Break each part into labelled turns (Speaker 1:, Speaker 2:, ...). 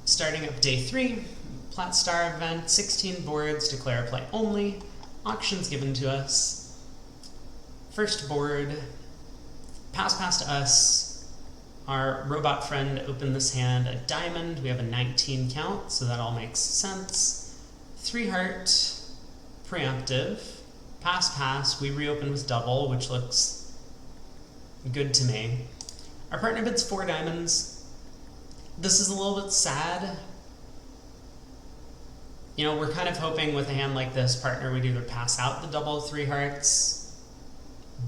Speaker 1: Starting up day 3, Plat Star event, 16 boards, declare play only, auctions given to us. First board, pass to us. Our robot friend opened this hand a diamond. We have a 19 count, so that all makes sense. 3 heart, preemptive. Pass, we reopen with double, which looks good to me. Our partner bids 4 diamonds. This is a little bit sad. You know, we're kind of hoping with a hand like this, partner would either pass out the double 3 hearts,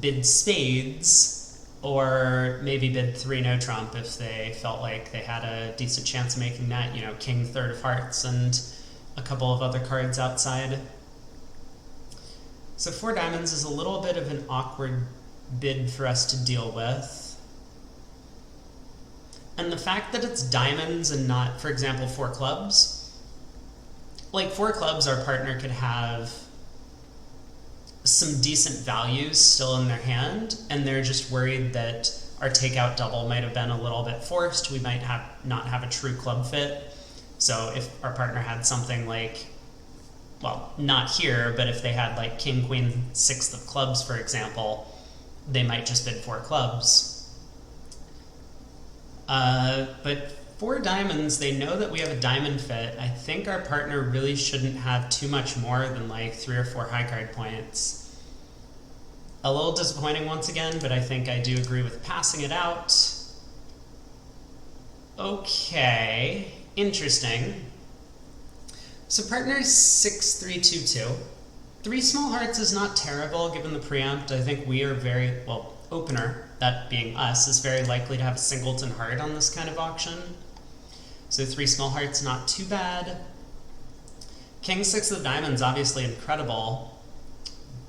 Speaker 1: bid spades, or maybe bid 3 no trump if they felt like they had a decent chance of making that, you know, king third of hearts and a couple of other cards outside. So 4 diamonds is a little bit of an awkward bid for us to deal with. And the fact that it's diamonds and not, for example, 4 clubs, like 4 clubs, our partner could have some decent values still in their hand, and they're just worried that our takeout double might have been a little bit forced. We might not have a true club fit. So if our partner had something like, well, not here, but if they had like king, queen, 6th of clubs, for example, they might just bid 4 clubs. But 4 diamonds, they know that we have a diamond fit. I think our partner really shouldn't have too much more than like 3 or 4 high card points. A little disappointing once again, but I think I do agree with passing it out. Okay, interesting. So partner's 6-3-2-2. 3 small hearts is not terrible given the preempt. I think we are very, well, opener, that being us, is very likely to have a singleton heart on this kind of auction. So 3 small hearts, not too bad. King 6 of diamonds, obviously incredible,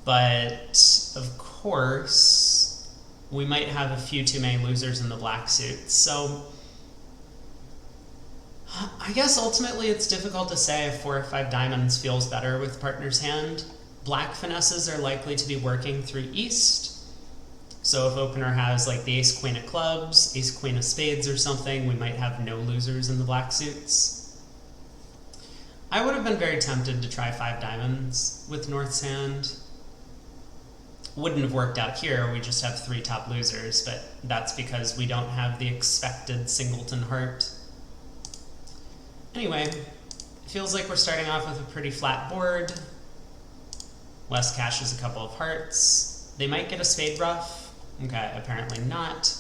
Speaker 1: but of course we might have a few too many losers in the black suits. So I guess ultimately it's difficult to say if 4 or 5 diamonds feels better with partner's hand. Black finesses are likely to be working through east. So if opener has like the ace queen of clubs, ace queen of spades or something, we might have no losers in the black suits. I would have been very tempted to try 5 diamonds with North's hand. Wouldn't have worked out here, we just have 3 top losers, but that's because we don't have the expected singleton heart. Anyway, it feels like we're starting off with a pretty flat board. West cashes a couple of hearts. They might get a spade ruff. Okay, apparently not.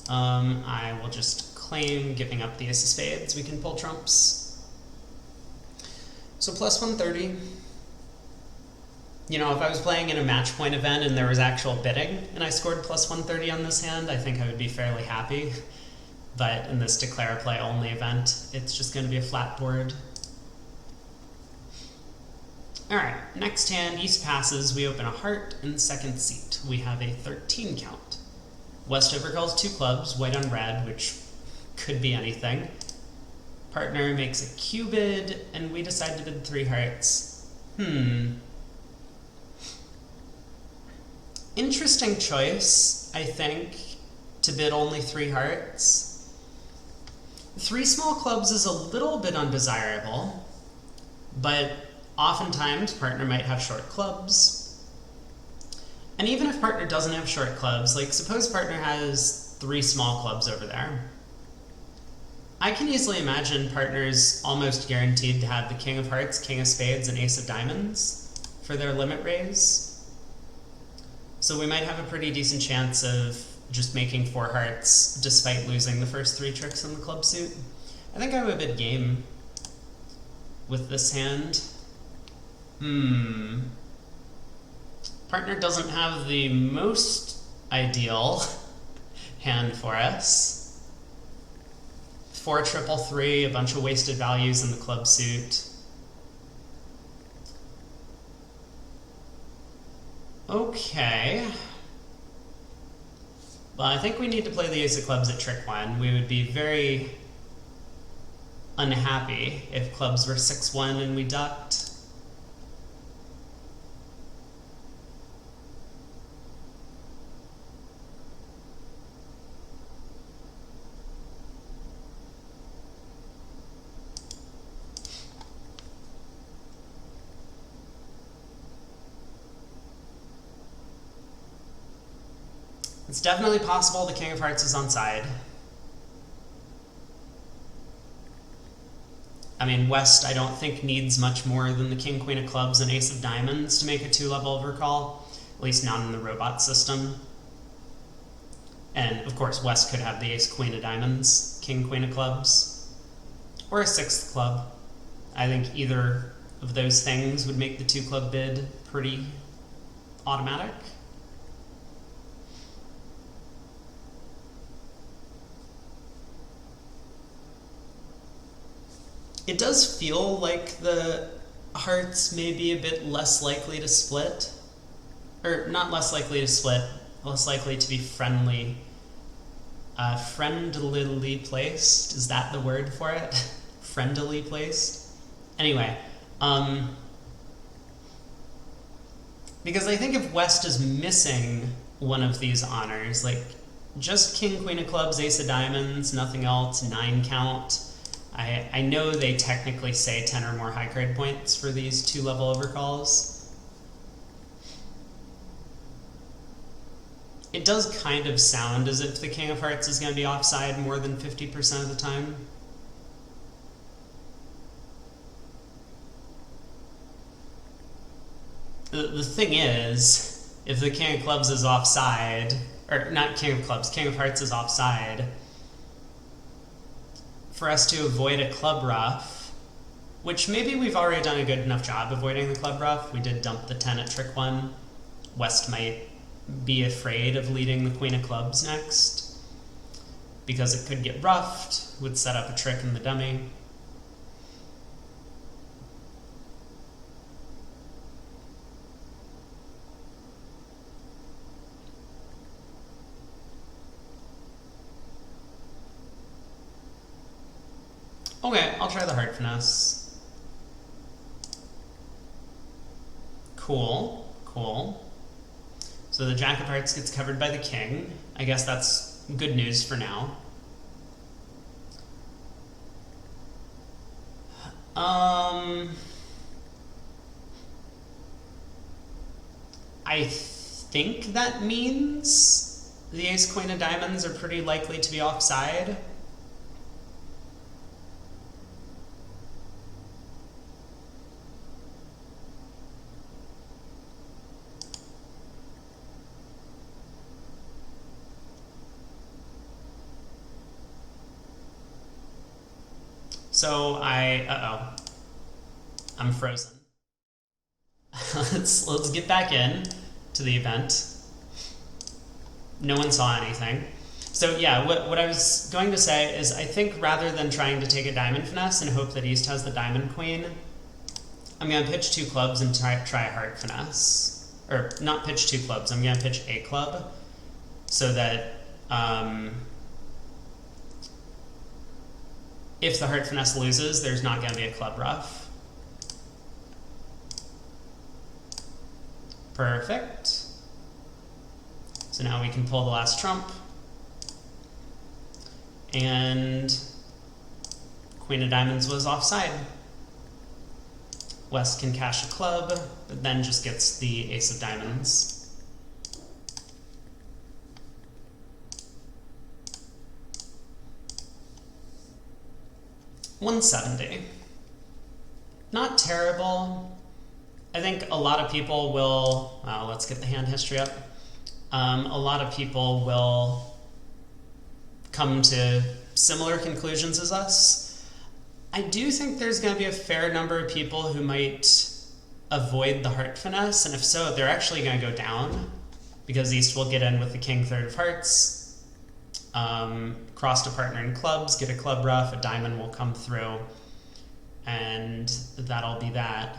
Speaker 1: I will just claim giving up the ace of spades. We can pull trumps. So plus 130. You know, if I was playing in a match point event and there was actual bidding and I scored plus 130 on this hand, I think I would be fairly happy. But in this declare play only event, it's just going to be a flat board. Alright, next hand, East passes, we open a heart in the second seat. We have a 13 count. West overcalls 2 clubs, white on red, which could be anything. Partner makes a Q bid, and we decide to bid 3 hearts. Interesting choice, I think, to bid only 3 hearts. 3 small clubs is a little bit undesirable, but oftentimes, partner might have short clubs. And even if partner doesn't have short clubs, like suppose partner has 3 small clubs over there, I can easily imagine partner's almost guaranteed to have the king of hearts, king of spades, and ace of diamonds for their limit raise. So we might have a pretty decent chance of just making 4 hearts despite losing the first 3 tricks in the club suit. I think I would bid game with this hand. Partner doesn't have the most ideal hand for us. 4 triple 3, a bunch of wasted values in the club suit. Okay. Well, I think we need to play the ace of clubs at trick 1. We would be very unhappy if clubs were 6-1 and we ducked. It's definitely possible the King of Hearts is onside. I mean, West, I don't think, needs much more than the King, Queen of Clubs, and Ace of Diamonds to make a 2-level overcall, at least not in the robot system. And, of course, West could have the Ace, Queen of Diamonds, King, Queen of Clubs, or a 6th club. I think either of those things would make the 2-club bid pretty automatic. It does feel like the hearts may be a bit less likely to split. Or not less likely to split, less likely to be friendly. Friendlily placed? Is that the word for it? Friendly placed? Anyway, because I think if West is missing one of these honors, like just King, Queen of Clubs, Ace of Diamonds, nothing else, 9 count, I know they technically say 10 or more high grade points for these 2-level overcalls. It does kind of sound as if the King of Hearts is going to be offside more than 50% of the time. The thing is, if the King of Clubs is offside, or not King of Clubs, King of Hearts is offside, for us to avoid a club ruff, which maybe we've already done a good enough job avoiding the club ruff. We did dump the 10 at trick 1. West might be afraid of leading the Queen of Clubs next, because it could get ruffed, would set up a trick in the dummy. Okay, I'll try the heart finesse. Cool, cool. So the Jack of Hearts gets covered by the King. I guess that's good news for now. I think that means the Ace, Queen of Diamonds are pretty likely to be offside. So I'm frozen. let's get back in to the event. No one saw anything. So yeah, what I was going to say is I think rather than trying to take a diamond finesse and hope that East has the diamond queen, I'm going to pitch 2 clubs and try a heart finesse. Or not pitch 2 clubs, I'm going to pitch a club so that if the heart finesse loses, there's not going to be a club ruff. Perfect. So now we can pull the last trump. And Queen of Diamonds was offside. West can cash a club, but then just gets the Ace of Diamonds. $170. Not terrible. I think a lot of people will, let's get the hand history up. A lot of people will come to similar conclusions as us. I do think there's going to be a fair number of people who might avoid the heart finesse, and if so, they're actually going to go down, because East will get in with the King, 3rd of hearts, cross to partner in clubs, get a club ruff, a diamond will come through, and that'll be that.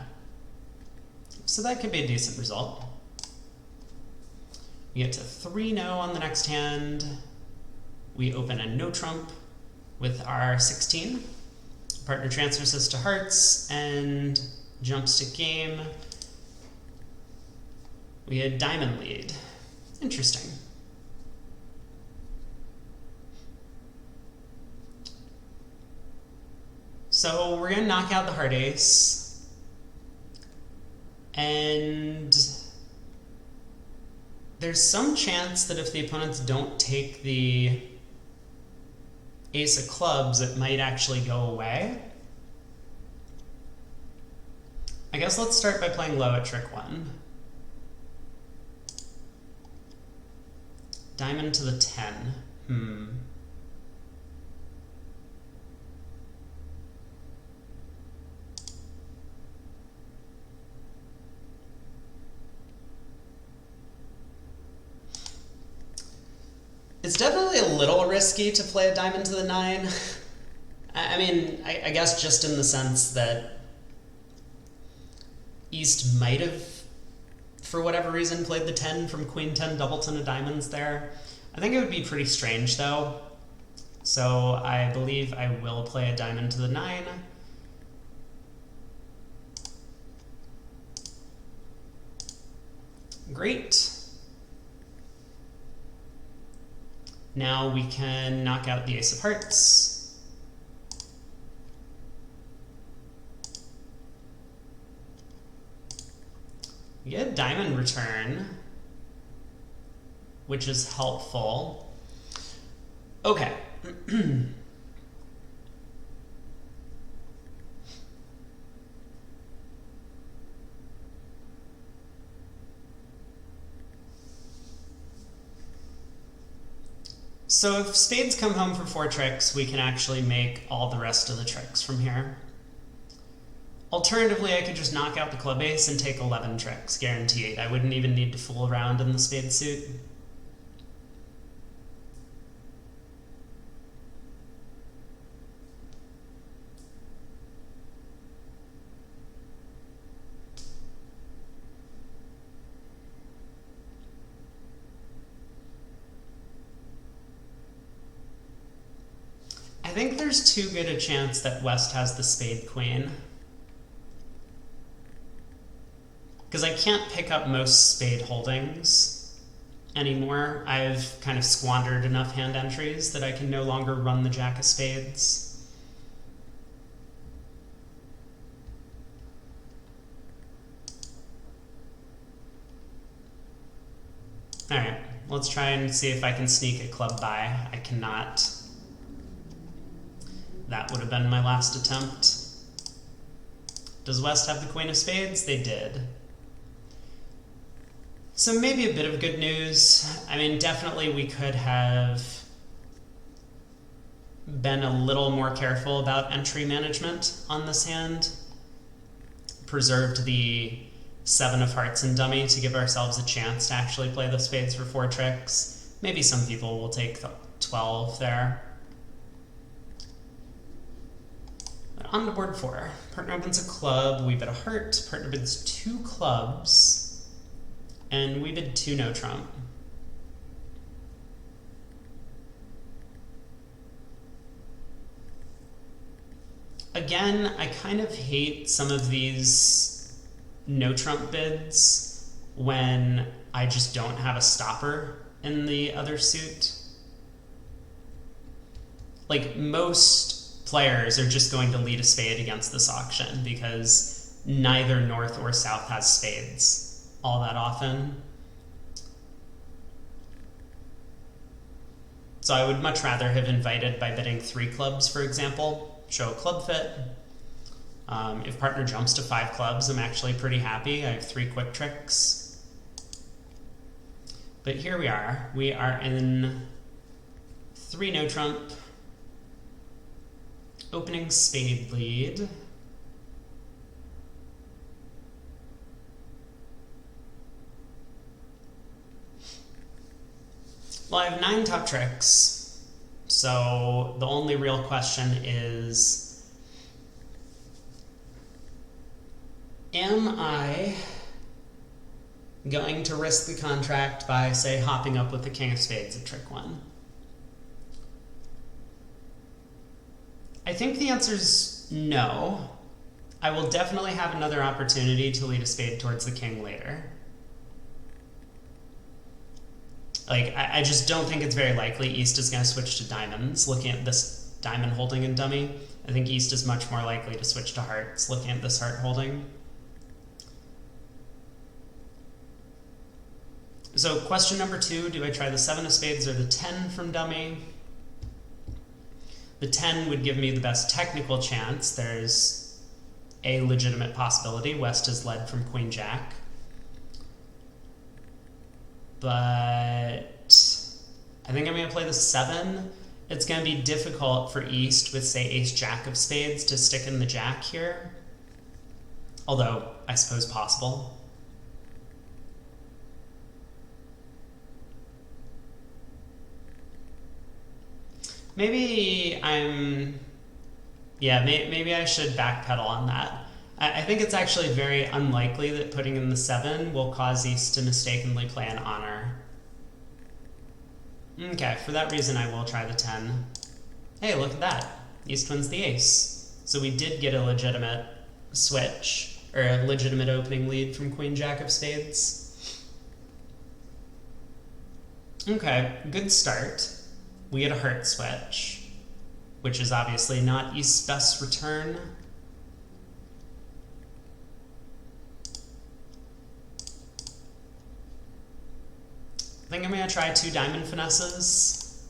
Speaker 1: So that could be a decent result. We get to 3-no on the next hand. We open a no trump with our 16. Partner transfers this to hearts and jumps to game. We had diamond lead. Interesting. So we're going to knock out the heart ace. And there's some chance that if the opponents don't take the ace of clubs, it might actually go away. I guess let's start by playing low at trick 1. Diamond to the 10. It's definitely a little risky to play a diamond to the 9. I mean, I guess just in the sense that East might have, for whatever reason, played the 10 from Queen 10 double 10 of diamonds there. I think it would be pretty strange, though. So I believe I will play a diamond to the 9. Great. Now we can knock out the ace of hearts. We get a diamond return, which is helpful. Okay. So if spades come home for 4 tricks, we can actually make all the rest of the tricks from here. Alternatively, I could just knock out the club ace and take 11 tricks, guaranteed. I wouldn't even need to fool around in the spade suit. I think there's too good a chance that West has the spade queen, because I can't pick up most spade holdings anymore. I've kind of squandered enough hand entries that I can no longer run the jack of spades. All right, let's try and see if I can sneak a club by. I cannot. That would have been my last attempt. Does West have the queen of spades? They did. So maybe a bit of good news. I mean, definitely we could have been a little more careful about entry management on this hand. Preserved the 7 of hearts and dummy to give ourselves a chance to actually play the spades for 4 tricks. Maybe some people will take the 12 there. But on to board 4. Partner opens a club, we bid a heart. Partner bids 2 clubs. And we bid 2 no trump. Again, I kind of hate some of these no trump bids when I just don't have a stopper in the other suit. Like, most players are just going to lead a spade against this auction because neither north or south has spades all that often. So I would much rather have invited by bidding 3 clubs, for example, show a club fit. If partner jumps to 5 clubs, I'm actually pretty happy. I have 3 quick tricks. But here we are. We are in 3 no trump, opening spade lead. Well, I have 9 top tricks, so the only real question is, am I going to risk the contract by, say, hopping up with the king of spades at trick 1? I think the answer is no. I will definitely have another opportunity to lead a spade towards the king later. Like, I just don't think it's very likely East is going to switch to diamonds, looking at this diamond holding in dummy. I think East is much more likely to switch to hearts, looking at this heart holding. So question number 2, do I try the 7 of spades or the 10 from dummy? The 10 would give me the best technical chance. There's a legitimate possibility. West has led from queen jack. But I think I'm going to play the 7. It's going to be difficult for East with, say, ace jack of spades to stick in the jack here. Although, I suppose possible. Maybe maybe I should backpedal on that. I think it's actually very unlikely that putting in the 7 will cause East to mistakenly play an honor. Okay, for that reason I will try the 10. Hey, look at that. East wins the ace. So we did get a legitimate switch, or a legitimate opening lead from queen jack of spades. Okay, good start. We get a heart switch, which is obviously not East's best return. I think I'm going to try 2 diamond finesses.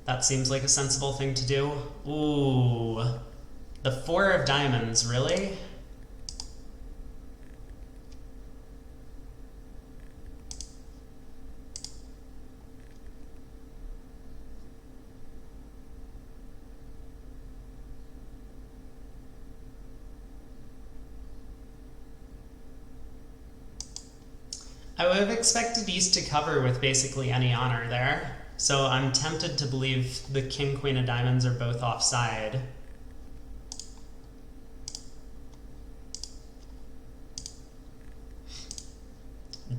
Speaker 1: That seems like a sensible thing to do. Ooh, the 4 of diamonds, really? I would have expected East to cover with basically any honor there, so I'm tempted to believe the king, queen of diamonds are both offside.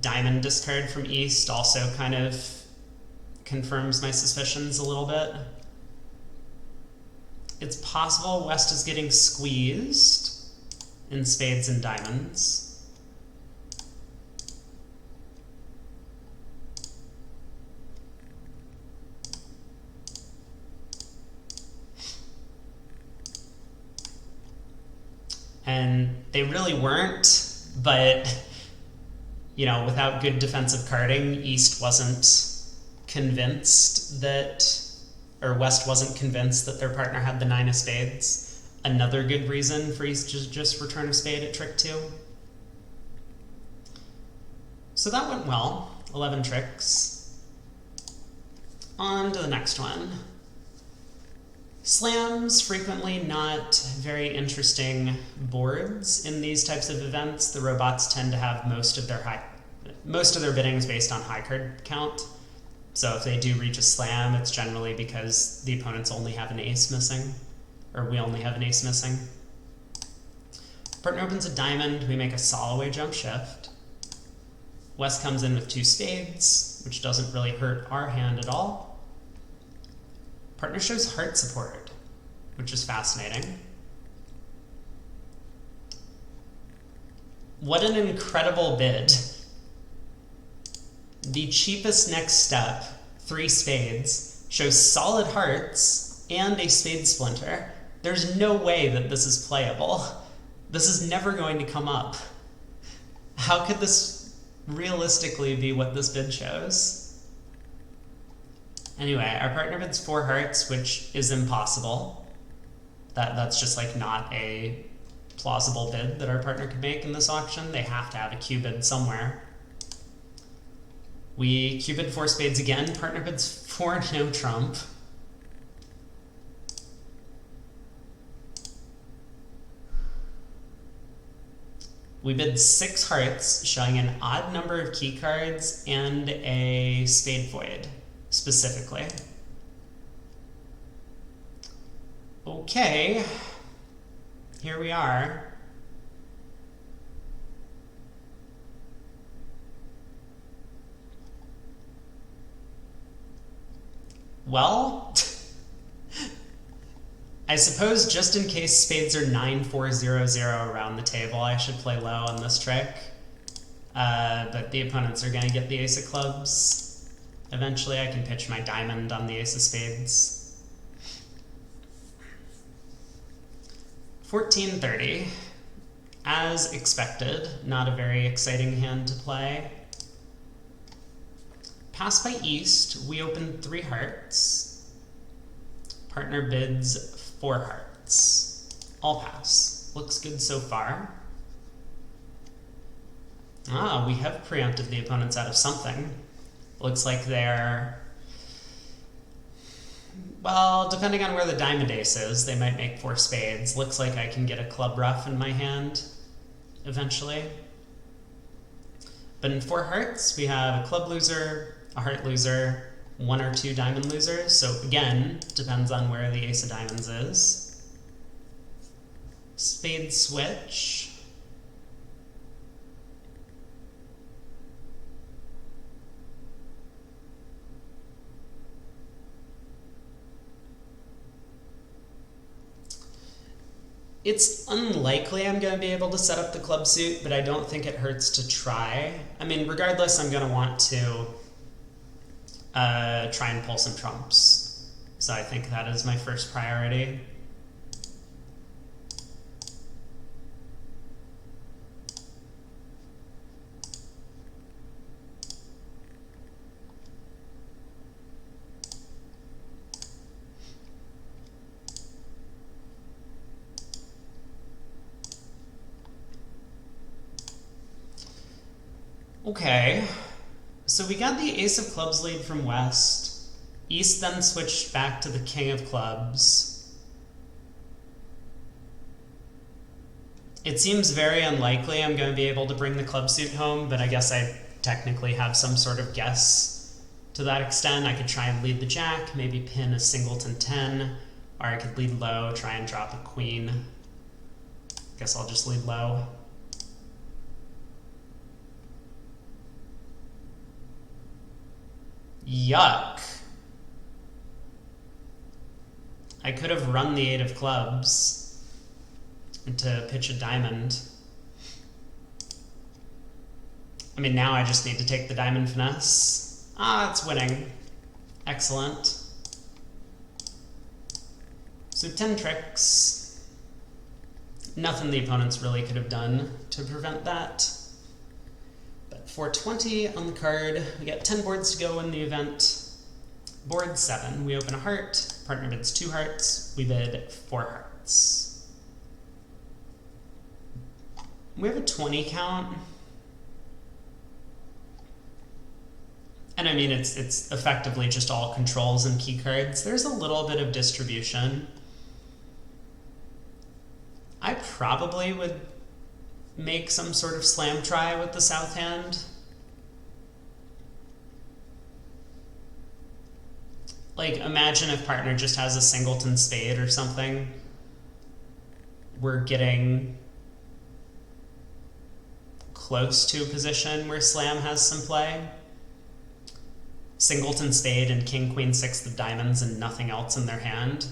Speaker 1: Diamond discard from East also kind of confirms my suspicions a little bit. It's possible West is getting squeezed in spades and diamonds. And they really weren't, but, you know, without good defensive carding, East wasn't convinced that, or West wasn't convinced that their partner had the 9 of spades. Another good reason for East to just return a spade at trick 2. So that went well. 11 tricks. On to the next one. Slams, frequently not very interesting boards in these types of events. The robots tend to have most of their biddings based on high card count. So if they do reach a slam, it's generally because the opponents only have an ace missing, or we only have an ace missing. Partner opens a diamond, we make a solid jump shift. West comes in with 2 spades, which doesn't really hurt our hand at all. Partner shows heart support, which is fascinating. What an incredible bid. The cheapest next step, 3 spades, shows solid hearts and a spade splinter. There's no way that this is playable. This is never going to come up. How could this realistically be what this bid shows? Anyway, our partner bids 4 hearts, which is impossible. That's just like not a plausible bid that our partner could make in this auction. They have to have a Q bid somewhere. We Q bid 4 spades again. Partner bids 4 no trump. We bid 6 hearts, showing an odd number of key cards and a spade void, specifically. Okay, here we are. Well, I suppose just in case spades are 9, 4, 0, 0 around the table, I should play low on this trick. But the opponents are going to get the ace of clubs. Eventually I can pitch my diamond on the ace of spades. 1430. As expected, not a very exciting hand to play. pass by East, we open 3 hearts. Partner bids 4 hearts. All pass. Looks good so far. Ah, we have preempted the opponents out of something. Looks like they're... Well, depending on where the diamond ace is, they might make 4 spades. Looks like I can get a club ruff in my hand eventually. But in 4 hearts, we have a club loser, a heart loser, 1 or 2 diamond losers. So again, depends on where the ace of diamonds is. Spade switch. It's unlikely I'm going to be able to set up the club suit, but I don't think it hurts to try. I mean, regardless, I'm going to want to try and pull some trumps. So I think that is my first priority. Okay, so we got the ace of clubs lead from West. East then switched back to the king of clubs. It seems very unlikely I'm going to be able to bring the club suit home, but I guess I technically have some sort of guess to that extent. I could try and lead the jack, maybe pin a singleton 10, or I could lead low, try and drop a queen. Guess I'll just lead low. Yuck. I could have run the 8 of clubs to pitch a diamond. I mean, now I just need to take the diamond finesse. Ah, it's winning. Excellent. So 10 tricks. Nothing the opponents really could have done to prevent that. 420 on the card. We got 10 boards to go in the event. Board 7. We open a heart. Partner bids 2 hearts. We bid 4 hearts. We have a 20 count. And I mean, it's effectively just all controls and key cards. There's a little bit of distribution. I probably would make some sort of slam try with the south hand. Like, imagine if partner just has a singleton spade or something. We're getting close to a position where slam has some play. Singleton spade and king, queen, 6 of diamonds and nothing else in their hand.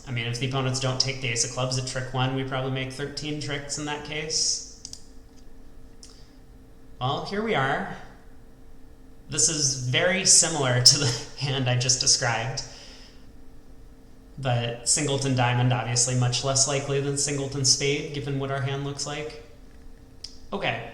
Speaker 1: I mean, if the opponents don't take the ace of clubs at trick 1, we probably make 13 tricks in that case. Well, here we are. This is very similar to the hand I just described. But singleton diamond, obviously much less likely than singleton spade, given what our hand looks like. Okay.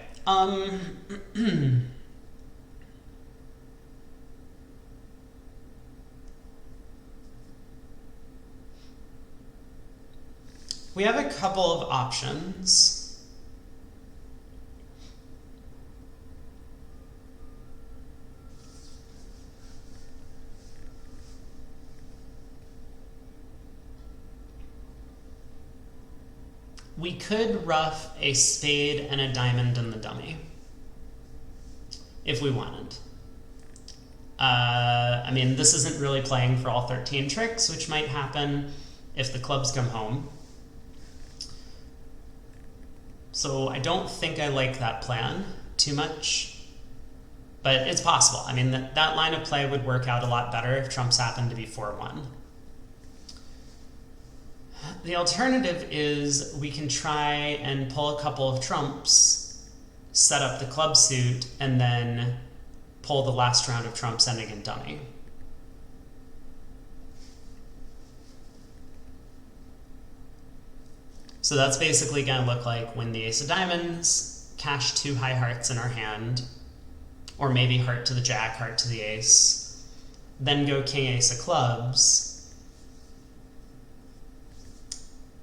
Speaker 1: We have a couple of options. We could ruff a spade and a diamond in the dummy, if we wanted. I mean, this isn't really playing for all 13 tricks, which might happen if the clubs come home. So I don't think I like that plan too much, but it's possible. I mean, that line of play would work out a lot better if trumps happened to be 4-1. The alternative is we can try and pull a couple of trumps, set up the club suit, and then pull the last round of trumps ending in dummy. So that's basically going to look like when the ace of diamonds, cash 2 high hearts in our hand, or maybe heart to the jack, heart to the ace, then go king, ace of clubs.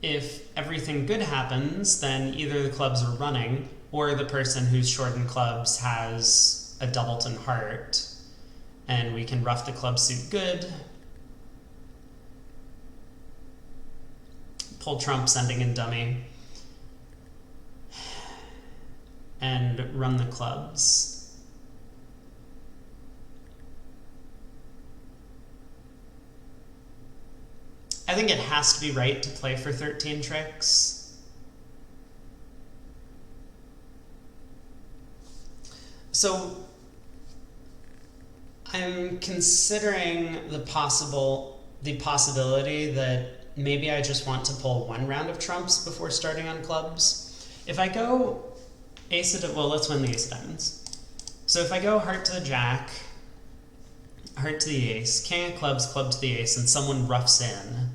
Speaker 1: If everything good happens, then either the clubs are running, or the person who's short in clubs has a doubleton heart, and we can rough the club suit good, pull trump, sending in dummy, and run the clubs. I think it has to be right to play for 13 tricks. So I'm considering the possibility that maybe I just want to pull one round of trumps before starting on clubs. If I go ace of, well, let's win the ace of diamonds. So if I go heart to the jack, heart to the ace, king of clubs, club to the ace, and someone roughs in,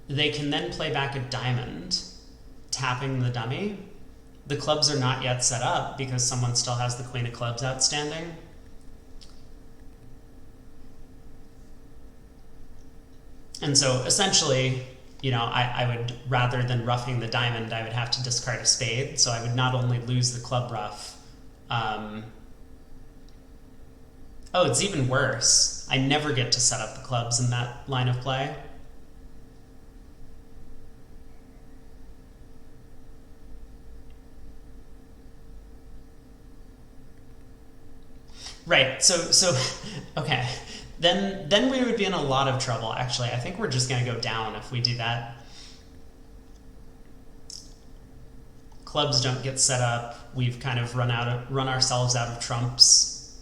Speaker 1: they can then play back a diamond, tapping the dummy. The clubs are not yet set up because someone still has the queen of clubs outstanding. And so essentially, you know, I would, rather than roughing the diamond, I would have to discard a spade. So I would not only lose the club rough, oh, it's even worse. I never get to set up the clubs in that line of play. Right, so okay. Then we would be in a lot of trouble, actually. I think we're just gonna go down if we do that. Clubs don't get set up. We've kind of run ourselves out of trumps.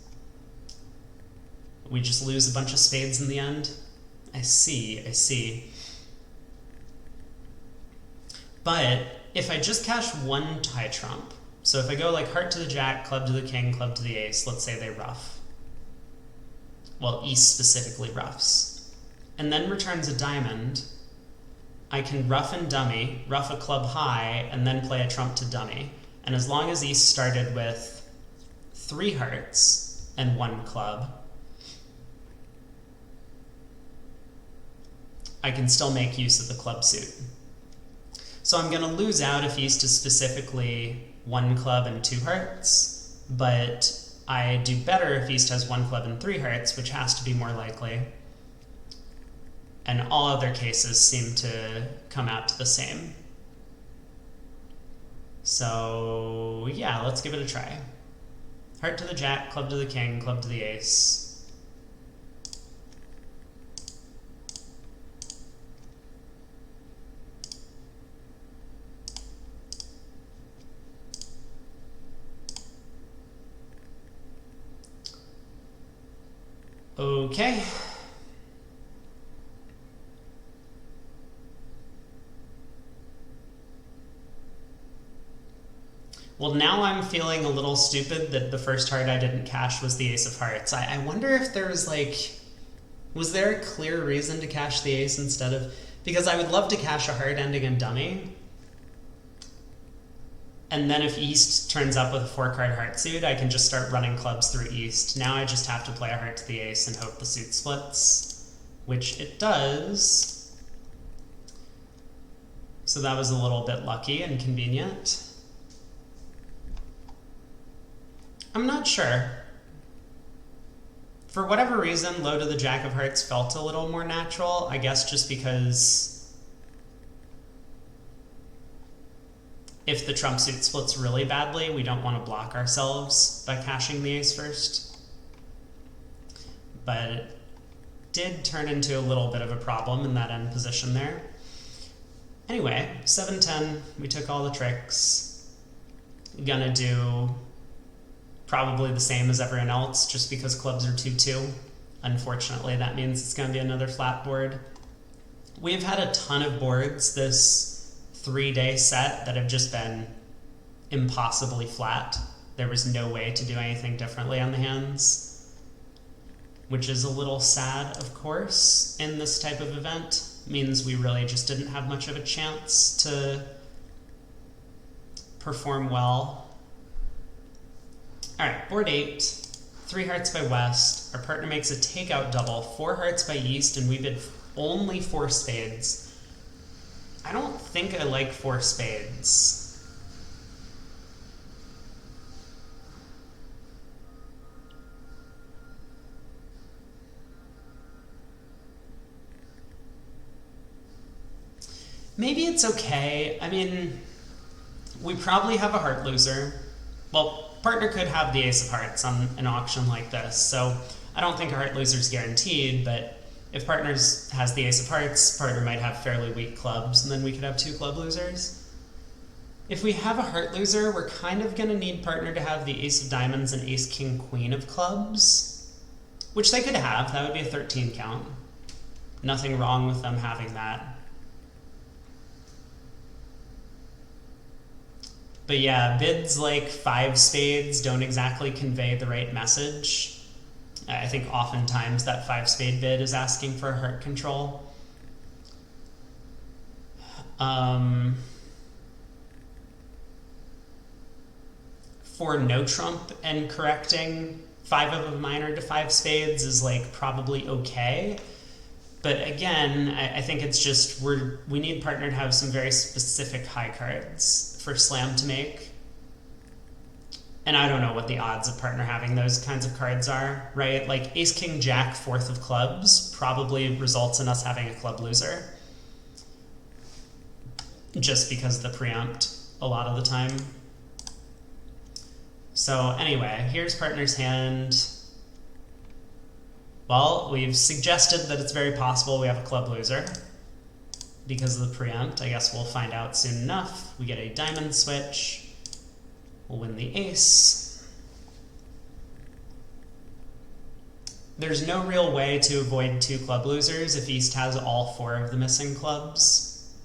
Speaker 1: We just lose a bunch of spades in the end. I see. But if I just cash one tie trump, so if I go like heart to the jack, club to the king, club to the ace, let's say they rough. Well, East specifically roughs. And then returns a diamond, I can rough and dummy, rough a club high, and then play a trump to dummy. And as long as East started with 3 hearts and 1 club, I can still make use of the club suit. So I'm going to lose out if East is specifically 1 club and 2 hearts, but I do better if East has 1 club and 3 hearts, which has to be more likely. And all other cases seem to come out to the same. So yeah, let's give it a try. Heart to the jack, club to the king, club to the ace. Okay. Well, now I'm feeling a little stupid that the first heart I didn't cash was the ace of hearts. I wonder if there was was there a clear reason to cash the ace instead of, because I would love to cash a heart ending in dummy. And then if East turns up with a 4-card heart suit, I can just start running clubs through East. Now I just have to play a heart to the ace and hope the suit splits, which it does. So that was a little bit lucky and convenient. I'm not sure. For whatever reason, low to the jack of hearts felt a little more natural, I guess just because if the trump suit splits really badly, we don't want to block ourselves by cashing the ace first. But it did turn into a little bit of a problem in that end position there. Anyway, 7-10, we took all the tricks. Gonna do probably the same as everyone else, just because clubs are 2-2. Unfortunately, that means it's gonna be another flat board. We've had a ton of boards this 3-day set that have just been impossibly flat. There was no way to do anything differently on the hands, which is a little sad, of course, in this type of event. Means we really just didn't have much of a chance to perform well. All right, board 8. 3 hearts by West. Our partner makes a takeout double, 4 hearts by East, and we bid only 4 spades. I don't think I like 4 spades. Maybe it's okay. I mean, we probably have a heart loser. Well, partner could have the ace of hearts on an auction like this, so I don't think a heart loser is guaranteed, but if partners has the ace of hearts, partner might have fairly weak clubs, and then we could have 2 club losers. If we have a heart loser, we're kind of going to need partner to have the ace of diamonds and ace king queen of clubs, which they could have. That would be a 13 count. Nothing wrong with them having that. But yeah, bids like 5 spades don't exactly convey the right message. I think oftentimes that 5 spade bid is asking for a heart control. For no trump and correcting 5 of a minor to 5 spades is like probably okay. But again, I think it's just we need partner to have some very specific high cards for slam to make. And I don't know what the odds of partner having those kinds of cards are, right? Like ace, king, jack, 4th of clubs probably results in us having a club loser. Just because of the preempt a lot of the time. So anyway, here's partner's hand. Well, we've suggested that it's very possible we have a club loser because of the preempt. I guess we'll find out soon enough. We get a diamond switch. We'll win the ace. There's no real way to avoid 2 club losers if East has all 4 of the missing clubs.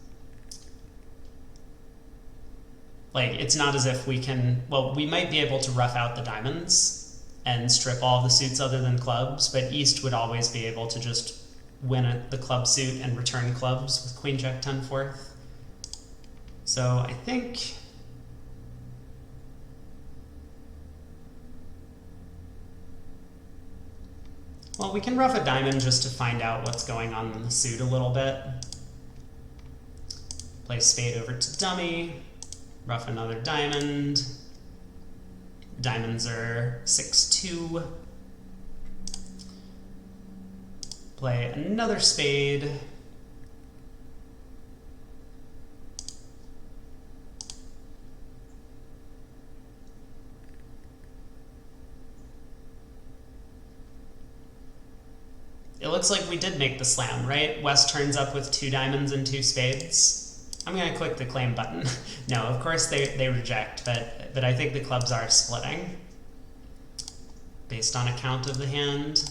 Speaker 1: Like, it's not as if we can, well, we might be able to rough out the diamonds and strip all the suits other than clubs, but East would always be able to just win the club suit and return clubs with queen jack 10 4th. So I think well, we can rough a diamond just to find out what's going on in the suit a little bit. Play spade over to dummy, rough another diamond. Diamonds are 6-2. Play another spade. It looks like we did make the slam, right? West turns up with 2 diamonds and 2 spades. I'm going to click the claim button. No, of course they reject, but I think the clubs are splitting based on a count of the hand.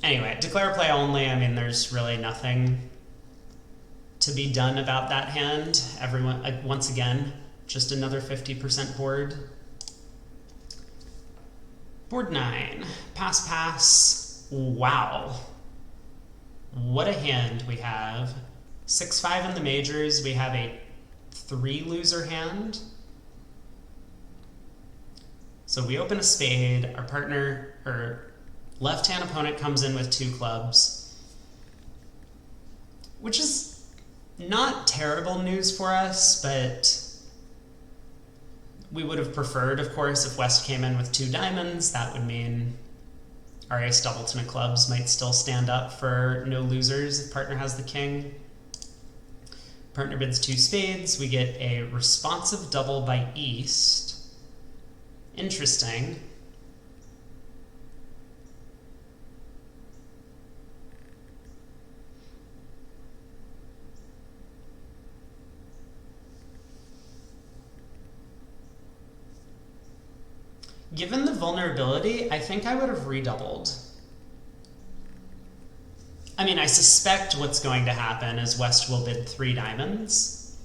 Speaker 1: Anyway, declare play only. I mean, there's really nothing to be done about that hand. Everyone, once again, just another 50% board. Board 9, pass, pass. Wow. What a hand we have. 6-5 in the majors. We have a 3 loser hand. So we open a spade. Our partner, or left-hand opponent, comes in with 2 clubs, which is not terrible news for us, but we would have preferred, of course, if West came in with 2 diamonds. That would mean our ace doubleton of clubs might still stand up for no losers if partner has the king. Partner bids 2 spades. We get a responsive double by East. Interesting. Given the vulnerability, I think I would have redoubled. I mean, I suspect what's going to happen is West will bid 3 diamonds,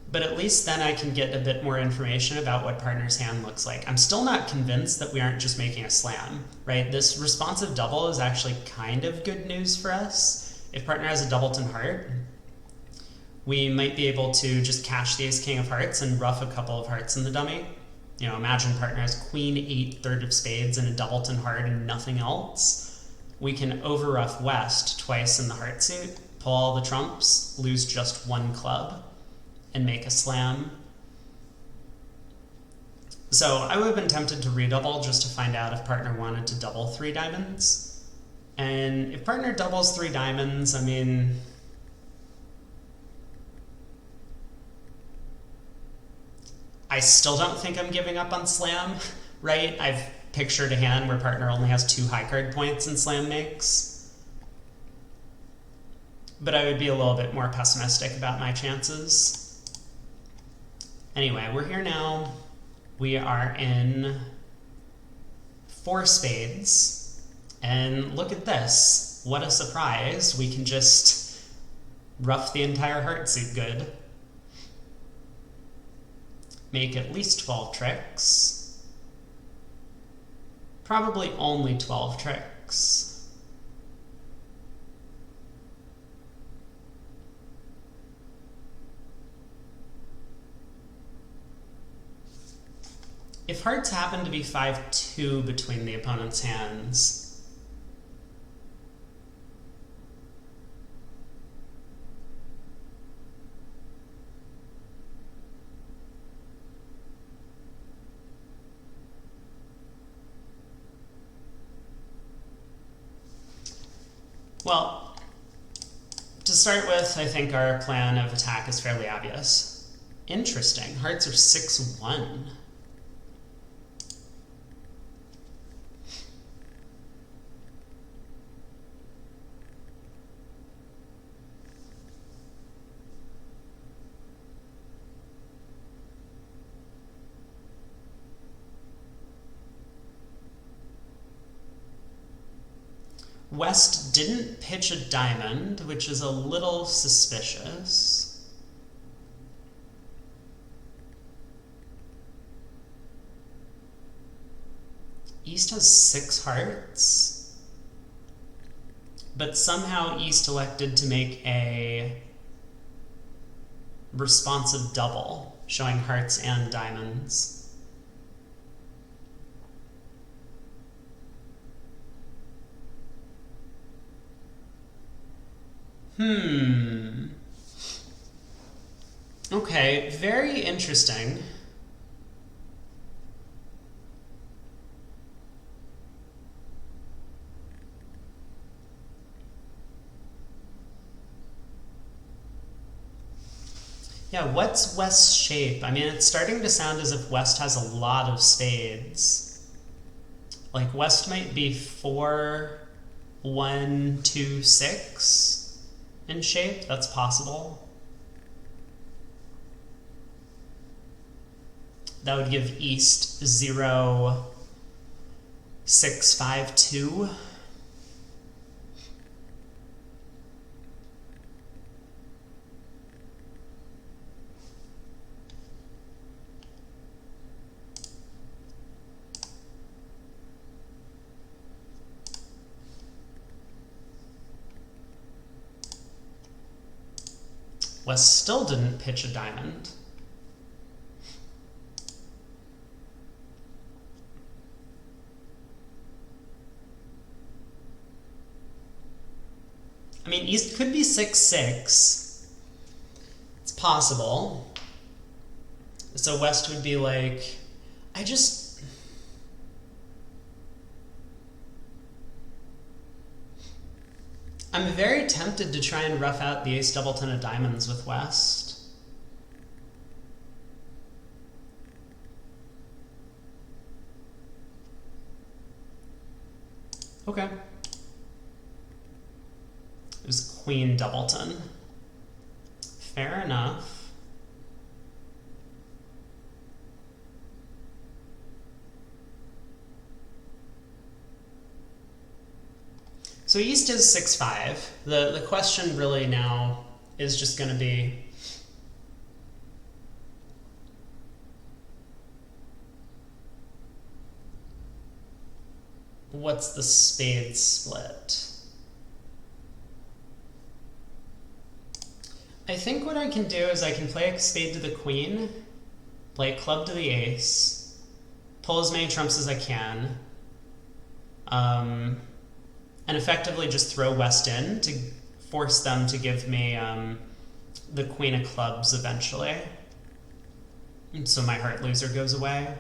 Speaker 1: but at least then I can get a bit more information about what partner's hand looks like. I'm still not convinced that we aren't just making a slam, right? This responsive double is actually kind of good news for us. If partner has a doubleton heart, we might be able to just cash the ace king of hearts and ruff a couple of hearts in the dummy. You know, imagine partner has queen, 8, third of spades, and a doubleton heart and nothing else. We can overruff West twice in the heart suit, pull all the trumps, lose just one club, and make a slam. So I would have been tempted to redouble just to find out if partner wanted to double 3 diamonds. And if partner doubles 3 diamonds, I mean, I still don't think I'm giving up on slam, right? I've pictured a hand where partner only has 2 high card points and slam makes. But I would be a little bit more pessimistic about my chances. Anyway, we're here now. We are in 4 spades. And look at this. What a surprise. We can just rough the entire heart suit good. Make at least 12 tricks. Probably only 12 tricks. If hearts happen to be 5-2 between the opponent's hands, well, to start with, I think our plan of attack is fairly obvious. Interesting. Hearts are 6-1. West didn't pitch a diamond, which is a little suspicious. East has 6 hearts, but somehow East elected to make a responsive double, showing hearts and diamonds. Okay, very interesting. Yeah, what's West's shape? I mean, it's starting to sound as if West has a lot of spades. Like, West might be 4, 1, 2, 6 in shape. That's possible. That would give East 0, 6, 5, 2. West still didn't pitch a diamond. I mean, East could be 6-6. It's possible. So West would be like, I'm very tempted to try and rough out the ace doubleton of diamonds with West. Okay. It was queen doubleton. Fair enough. So East is 6-5. The question really now is just going to be, what's the spade split? I think what I can do is I can play a spade to the queen, play a club to the ace, pull as many trumps as I can, and effectively just throw West in to force them to give me the queen of clubs eventually. And so my heart loser goes away.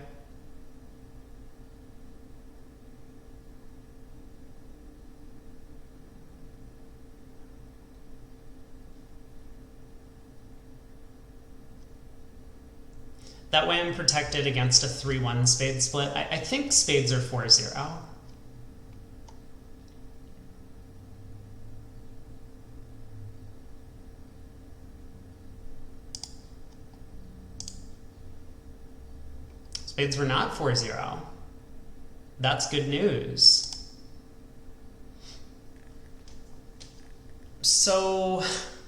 Speaker 1: That way I'm protected against a 3-1 spade split. I think spades are 4-0. Spades were not 4-0. That's good news. So,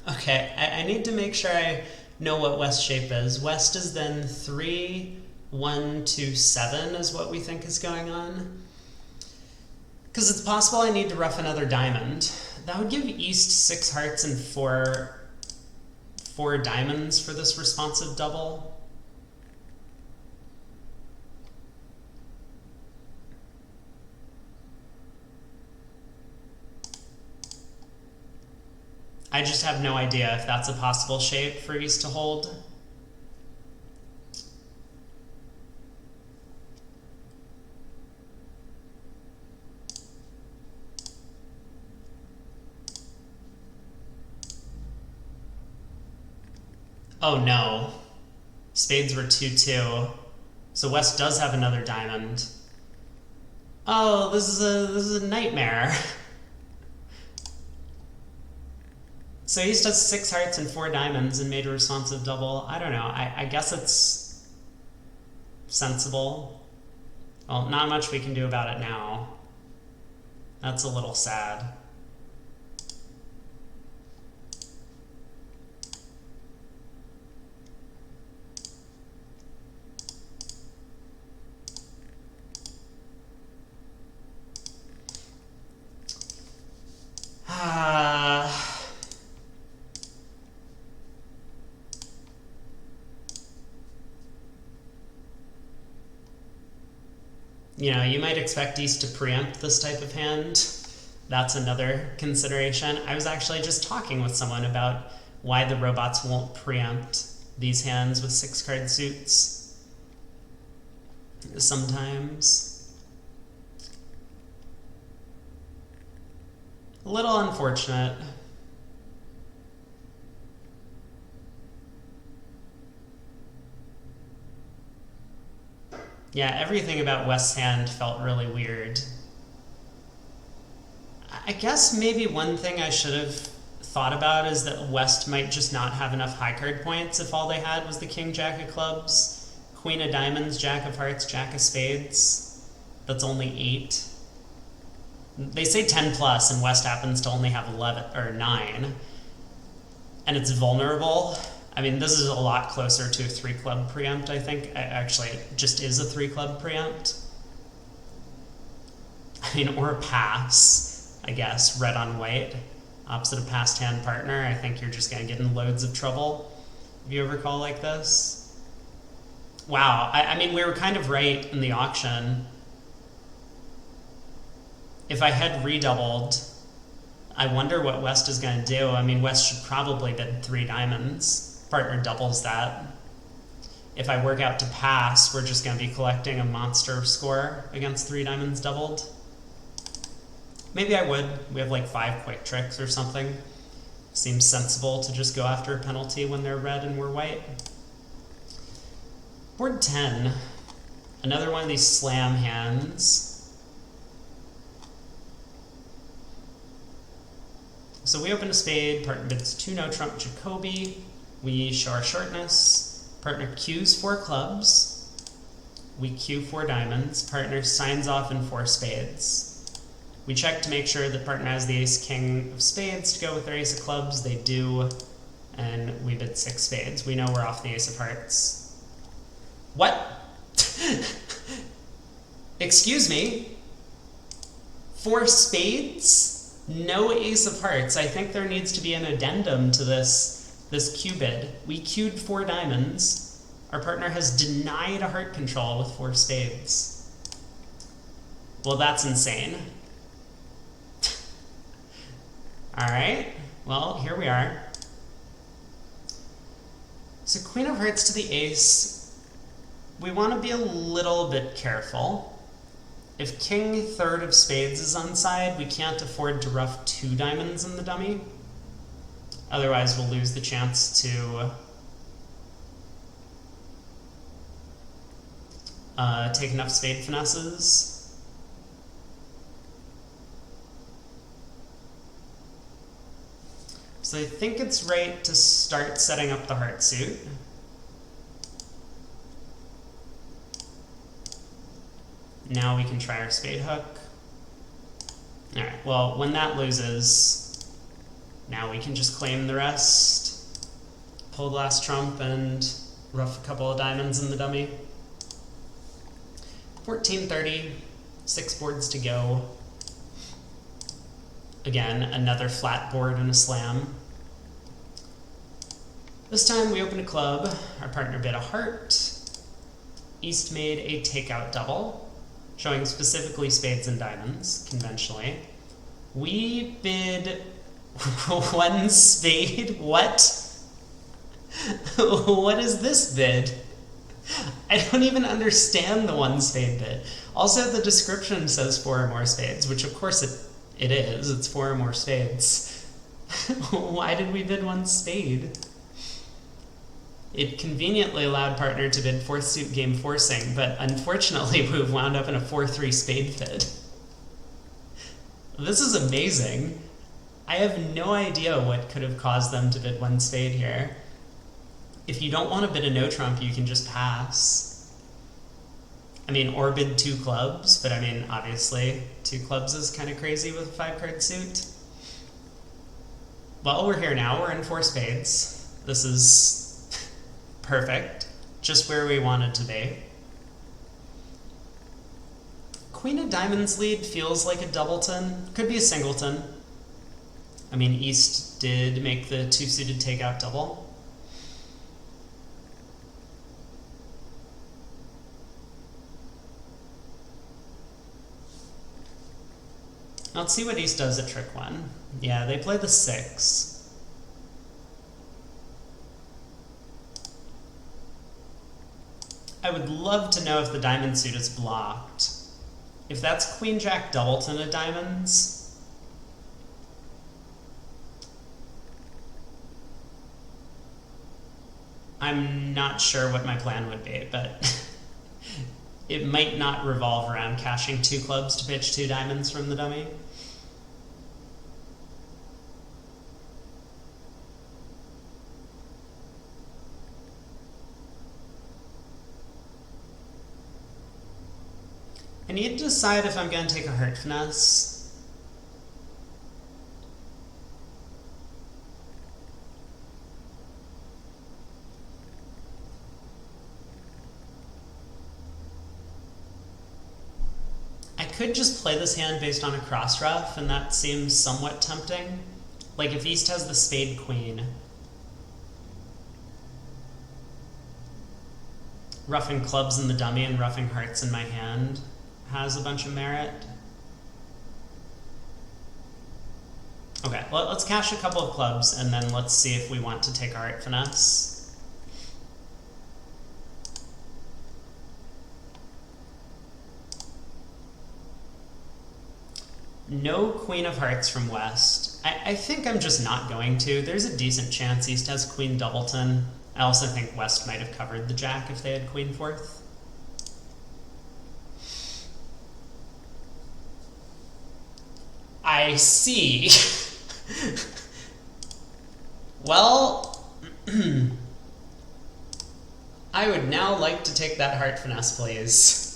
Speaker 1: okay, I need to make sure I know what West shape is. West is then 3, 1, 2, 7 is what we think is going on. Because it's possible I need to rough another diamond. That would give East 6 hearts and 4 diamonds for this responsive double. I just have no idea if that's a possible shape for East to hold. Oh no. Spades were 2-2. So West does have another diamond. Oh, this is a nightmare. So East has 6 hearts and 4 diamonds and made a responsive double. I don't know. I guess it's sensible. Well, not much we can do about it now. That's a little sad. You know, you might expect East to preempt this type of hand. That's another consideration. I was actually just talking with someone about why the robots won't preempt these hands with 6-card suits sometimes. A little unfortunate. Yeah, everything about West's hand felt really weird. I guess maybe one thing I should have thought about is that West might just not have enough high card points if all they had was the king, jack of clubs, queen of diamonds, jack of hearts, jack of spades. That's only 8. They say 10 plus, and West happens to only have 11 or 9. And it's vulnerable. I mean, this is a lot closer to a 3-club preempt, I think. Actually, it just is a 3-club preempt. I mean, or a pass, I guess, red on white. Opposite of passed hand partner, I think you're just going to get in loads of trouble if you ever call like this. Wow, I mean, we were kind of right in the auction. If I had redoubled, I wonder what West is going to do. I mean, West should probably bid 3 diamonds. Partner doubles that. If I work out to pass, we're just going to be collecting a monster score against 3 diamonds doubled. Maybe I would. We have like 5 quick tricks or something. Seems sensible to just go after a penalty when they're red and we're white. Board 10. Another one of these slam hands. So we open a spade, partner bids 2 no trump Jacoby. We show our shortness. Partner cues 4 clubs. We cue 4 diamonds. Partner signs off in 4 spades. We check to make sure that partner has the ace king of spades to go with their ace of clubs. They do, and we bid 6 spades. We know we're off the ace of hearts. What? Excuse me? 4 spades? No ace of hearts. I think there needs to be an addendum to this this Q bid. We queued 4 diamonds. Our partner has denied a heart control with 4 spades. Well, that's insane. Alright, well, here we are. So Queen of Hearts to the ace. We want to be a little bit careful. If King third of spades is on side, we can't afford to ruff 2 diamonds in the dummy. Otherwise, we'll lose the chance to take enough spade finesses. So I think it's right to start setting up the heart suit. Now we can try our spade hook. Alright, well, when that loses, now we can just claim the rest, pull the last trump, and ruff a couple of diamonds in the dummy. 1430, 6 boards to go. Again, another flat board and a slam. This time we open a club, our partner bid a heart. East made a takeout double, showing specifically spades and diamonds, conventionally. We bid 1 spade? What? What is this bid? I don't even understand the 1 spade bid. Also, the description says 4 or more spades, which of course it is. It's 4 or more spades. Why did we bid 1 spade? It conveniently allowed partner to bid 4th suit game forcing, but unfortunately we've wound up in a 4-3 spade bid. This is amazing. I have no idea what could have caused them to bid 1 spade here. If you don't want to bid a no trump, you can just pass. I mean, or bid 2 clubs, but I mean, obviously 2 clubs is kind of crazy with a 5-card suit. Well, we're here now. We're in 4 spades. This is perfect, just where we wanted to be. Queen of diamonds lead feels like a doubleton. Could be a singleton. I mean, East did make the 2-suited takeout double. Let's see what East does at trick 1. Yeah, they play the 6. I would love to know if the diamond suit is blocked. If that's Queen Jack doubleton of diamonds, I'm not sure what my plan would be, but it might not revolve around cashing 2 clubs to pitch 2 diamonds from the dummy. I need to decide if I'm going to take a heart finesse. I could just play this hand based on a cross ruff, and that seems somewhat tempting. Like if East has the spade queen, ruffing clubs in the dummy and ruffing hearts in my hand has a bunch of merit. Okay, well, let's cash a couple of clubs and then let's see if we want to take our heart finesse. No Queen of Hearts from West. I think I'm just not going to. There's a decent chance East has Queen doubleton. I also think West might have covered the Jack if they had Queen 4th. I see. Well, I would now like to take that heart finesse, please.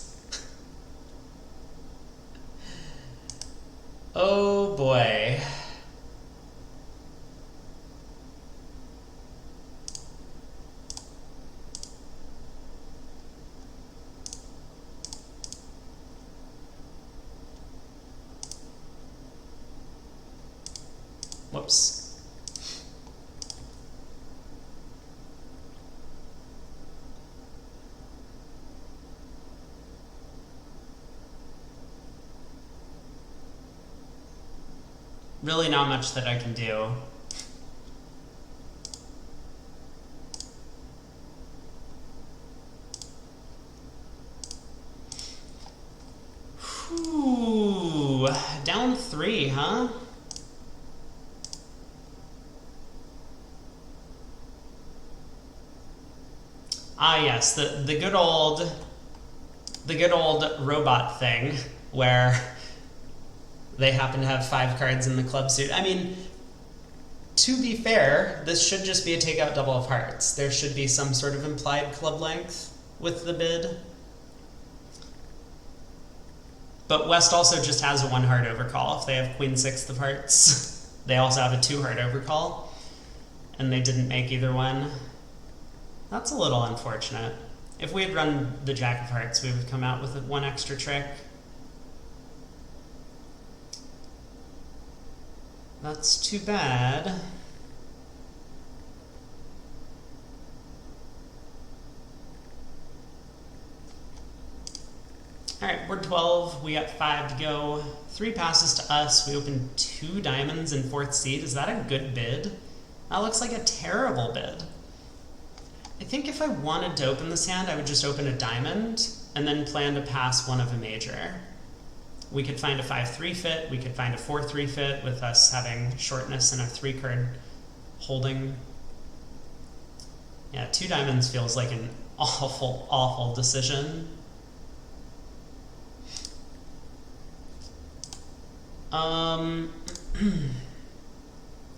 Speaker 1: Oh boy. Whoops. Really not much that I can do. Whew, down 3, huh? Ah, yes, the good old robot thing where they happen to have 5 cards in the club suit. I mean, to be fair, this should just be a takeout double of hearts. There should be some sort of implied club length with the bid. But West also just has a 1 heart overcall if they have queen 6 of hearts. They also have a 2 heart overcall, and they didn't make either one. That's a little unfortunate. If we had run the jack of hearts, we would come out with 1 extra trick. That's too bad. Alright, board 12, we got 5 to go. 3 passes to us, we open 2 diamonds in 4th seed. Is that a good bid? That looks like a terrible bid. I think if I wanted to open this hand, I would just open a diamond and then plan to pass one of a major. We could find a 5-3 fit, we could find a 4-3 fit with us having shortness and a 3-card holding. Yeah, 2 diamonds feels like an awful, awful decision.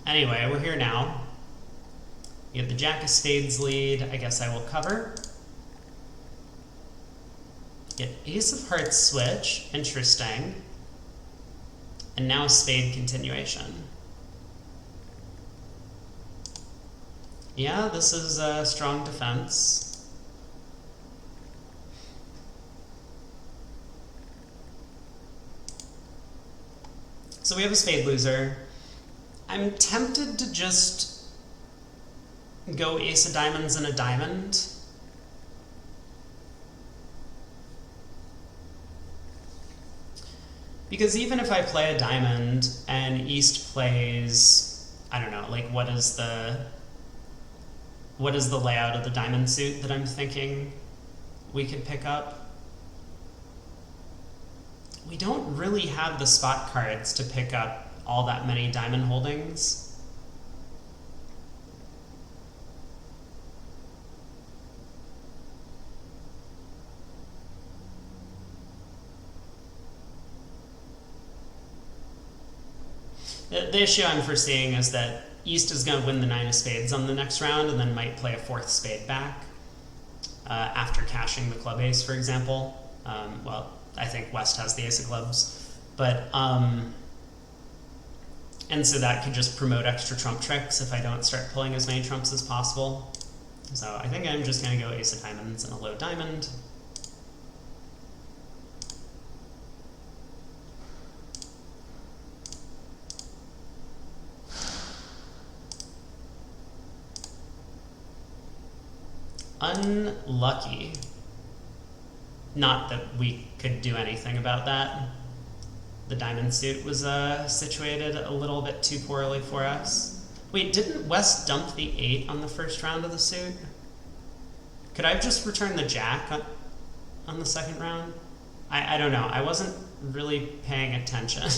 Speaker 1: Anyway, we're here now. You have the jack of spades lead. I guess I will cover. Get ace of hearts switch. Interesting. And now spade continuation. Yeah, this is a strong defense. So we have a spade loser. I'm tempted to just go ace of diamonds and a diamond. Because even if I play a diamond and East plays, I don't know, like what is the layout of the diamond suit that I'm thinking we could pick up? We don't really have the spot cards to pick up all that many diamond holdings. The issue I'm foreseeing is that East is going to win the 9 of spades on the next round and then might play a 4th spade back after cashing the club ace, for example. Well, I think West has the ace of clubs, but and so that could just promote extra trump tricks if I don't start pulling as many trumps as possible. So I think I'm just going to go ace of diamonds and a low diamond. Unlucky. Not that we could do anything about that. The diamond suit was situated a little bit too poorly for us. Wait, didn't West dump the 8 on the first round of the suit? Could I have just returned the jack on the second round? I don't know. I wasn't really paying attention.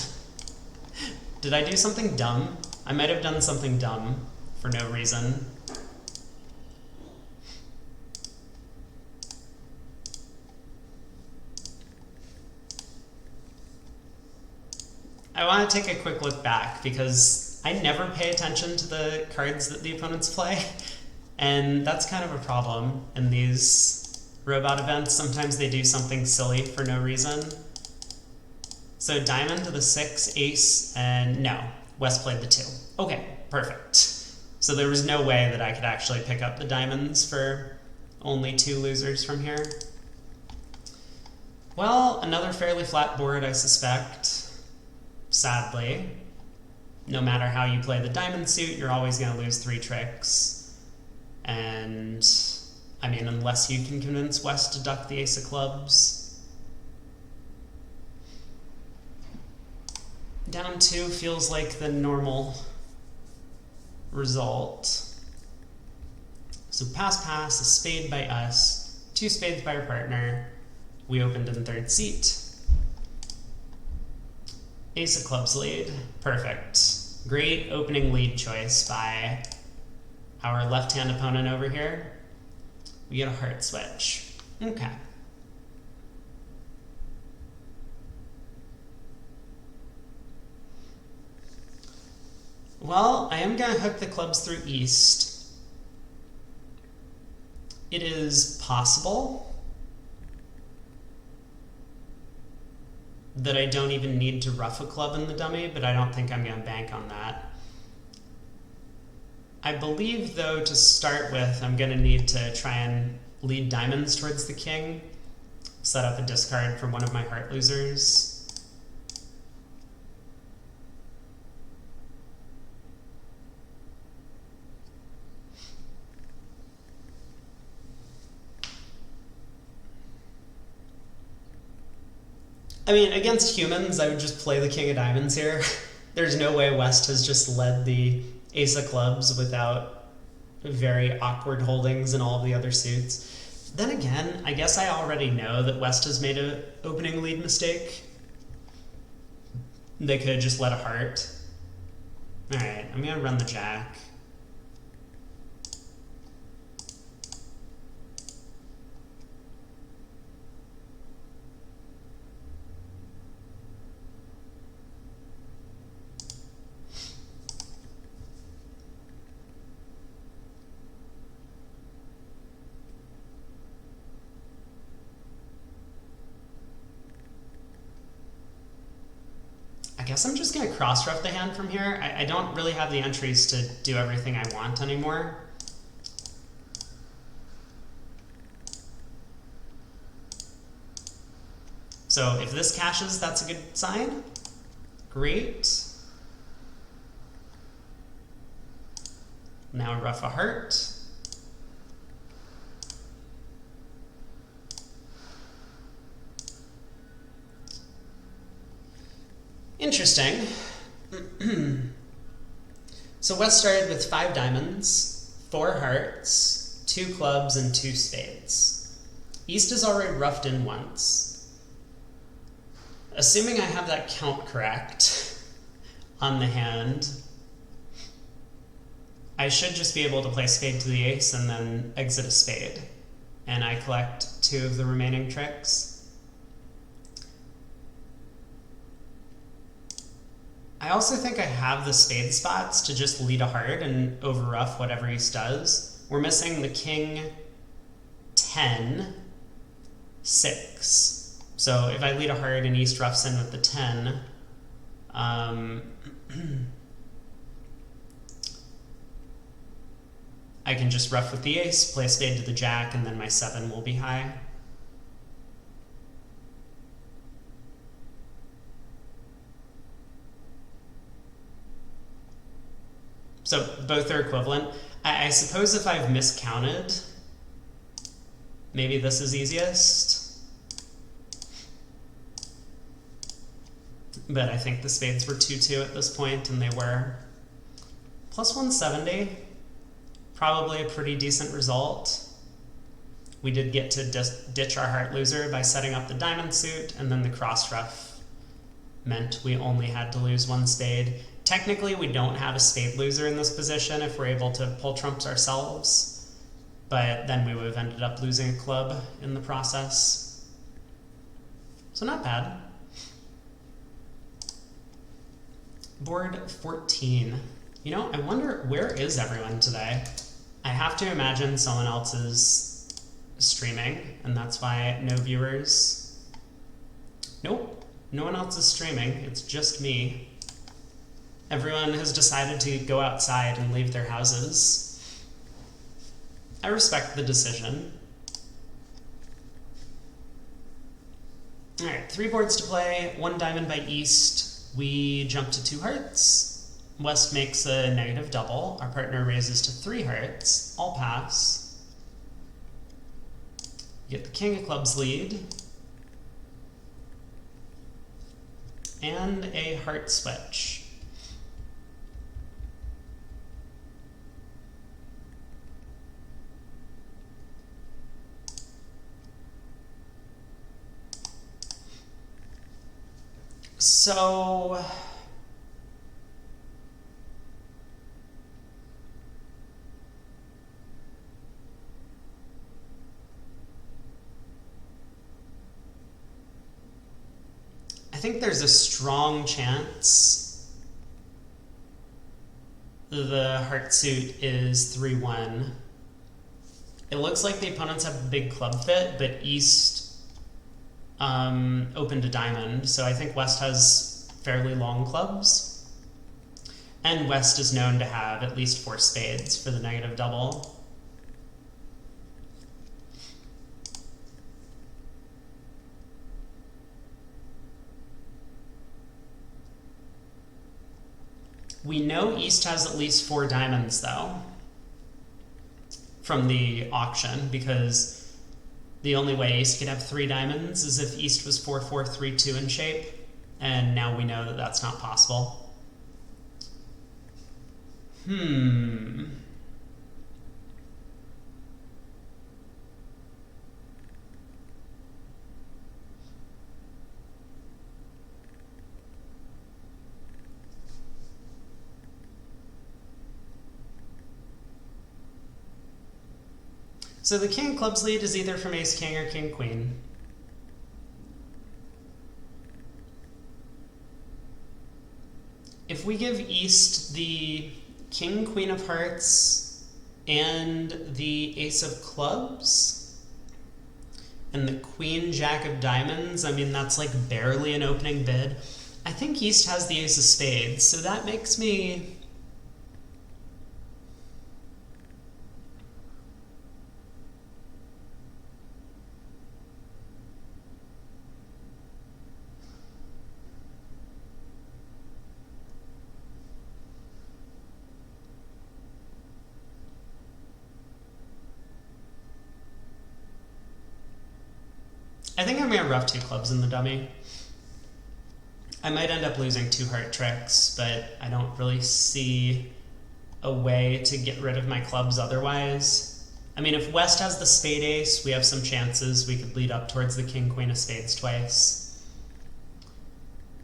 Speaker 1: Did I do something dumb? I might have done something dumb for no reason. I want to take a quick look back because I never pay attention to the cards that the opponents play, and that's kind of a problem in these robot events. Sometimes they do something silly for no reason. So diamond to the 6, ace, and no, West played the 2. Okay, perfect. So there was no way that I could actually pick up the diamonds for only 2 losers from here. Well, another fairly flat board, I suspect. Sadly, no matter how you play the diamond suit, you're always going to lose 3 tricks. And, I mean, unless you can convince West to duck the ace of clubs. Down 2 feels like the normal result. So pass, a spade by us, 2 spades by our partner. We opened in third seat. Ace of clubs lead. Perfect. Great opening lead choice by our left-hand opponent over here. We get a heart switch. Okay. Well, I am going to hook the clubs through east. It is possible that I don't even need to rough a club in the dummy, but I don't think I'm going to bank on that. I believe, though, to start with, I'm going to need to try and lead diamonds towards the king, set up a discard for one of my heart losers. I mean, against humans, I would just play the king of diamonds here. There's no way West has just led the ace of clubs without very awkward holdings in all of the other suits. Then again, I guess I already know that West has made an opening lead mistake. They could have just let a heart. Alright, I'm going to run the jack. I guess I'm just going to cross-rough the hand from here. I don't really have the entries to do everything I want anymore. So if this cashes, that's a good sign. Great. Now rough a heart. Interesting. So West started with 5 diamonds, 4 hearts, 2 clubs, and 2 spades. East has already roughed in once. Assuming I have that count correct on the hand, I should just be able to play spade to the ace and then exit a spade. And I collect 2 of the remaining tricks. I also think I have the spade spots to just lead a heart and overruff whatever East does. We're missing the king 10, 6. So if I lead a heart and East roughs in with the 10, I can just rough with the ace, play a spade to the jack, and then my 7 will be high. So both are equivalent. I suppose if I've miscounted, maybe this is easiest. But I think the spades were 2-2 at this point, and they were. Plus 170, probably a pretty decent result. We did get to ditch our heart loser by setting up the diamond suit, and then the cross rough meant we only had to lose 1 spade. Technically, we don't have a spade loser in this position if we're able to pull trumps ourselves, but then we would have ended up losing a club in the process. So not bad. Board 14. You know, I wonder, where is everyone today? I have to imagine someone else is streaming, and that's why no viewers. Nope, no one else is streaming, it's just me. Everyone has decided to go outside and leave their houses. I respect the decision. Alright, 3 boards to play, 1 diamond by East. We jump to 2 hearts. West makes a negative double. Our partner raises to 3 hearts. All pass. You get the king of clubs lead. And a heart switch. So I think there's a strong chance the heart suit is 3-1. It looks like the opponents have a big club fit, but East opened a diamond, so I think West has fairly long clubs. And West is known to have at least 4 spades for the negative double. We know East has at least 4 diamonds, though, from the auction, because the only way East could have 3 diamonds is if East was 4-4-3-2 in shape, and now we know that that's not possible. So the king of clubs lead is either from ace king or king queen. If we give East the king queen of hearts and the ace of clubs and the queen jack of diamonds, I mean, that's like barely an opening bid. I think East has the ace of spades, so that makes me... I think I'm going to rough 2 clubs in the dummy. I might end up losing 2 heart tricks, but I don't really see a way to get rid of my clubs otherwise. I mean, if West has the spade ace, we have some chances. We could lead up towards the king queen of spades twice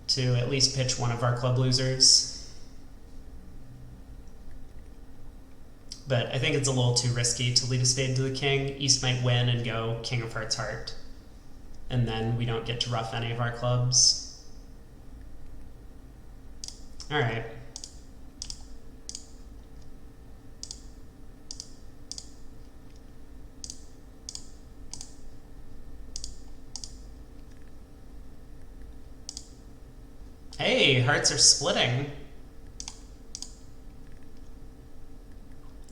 Speaker 1: to at least pitch one of our club losers. But I think it's a little too risky to lead a spade to the king. East might win and go king of hearts heart, and then we don't get to rough any of our clubs. All right. Hey, hearts are splitting.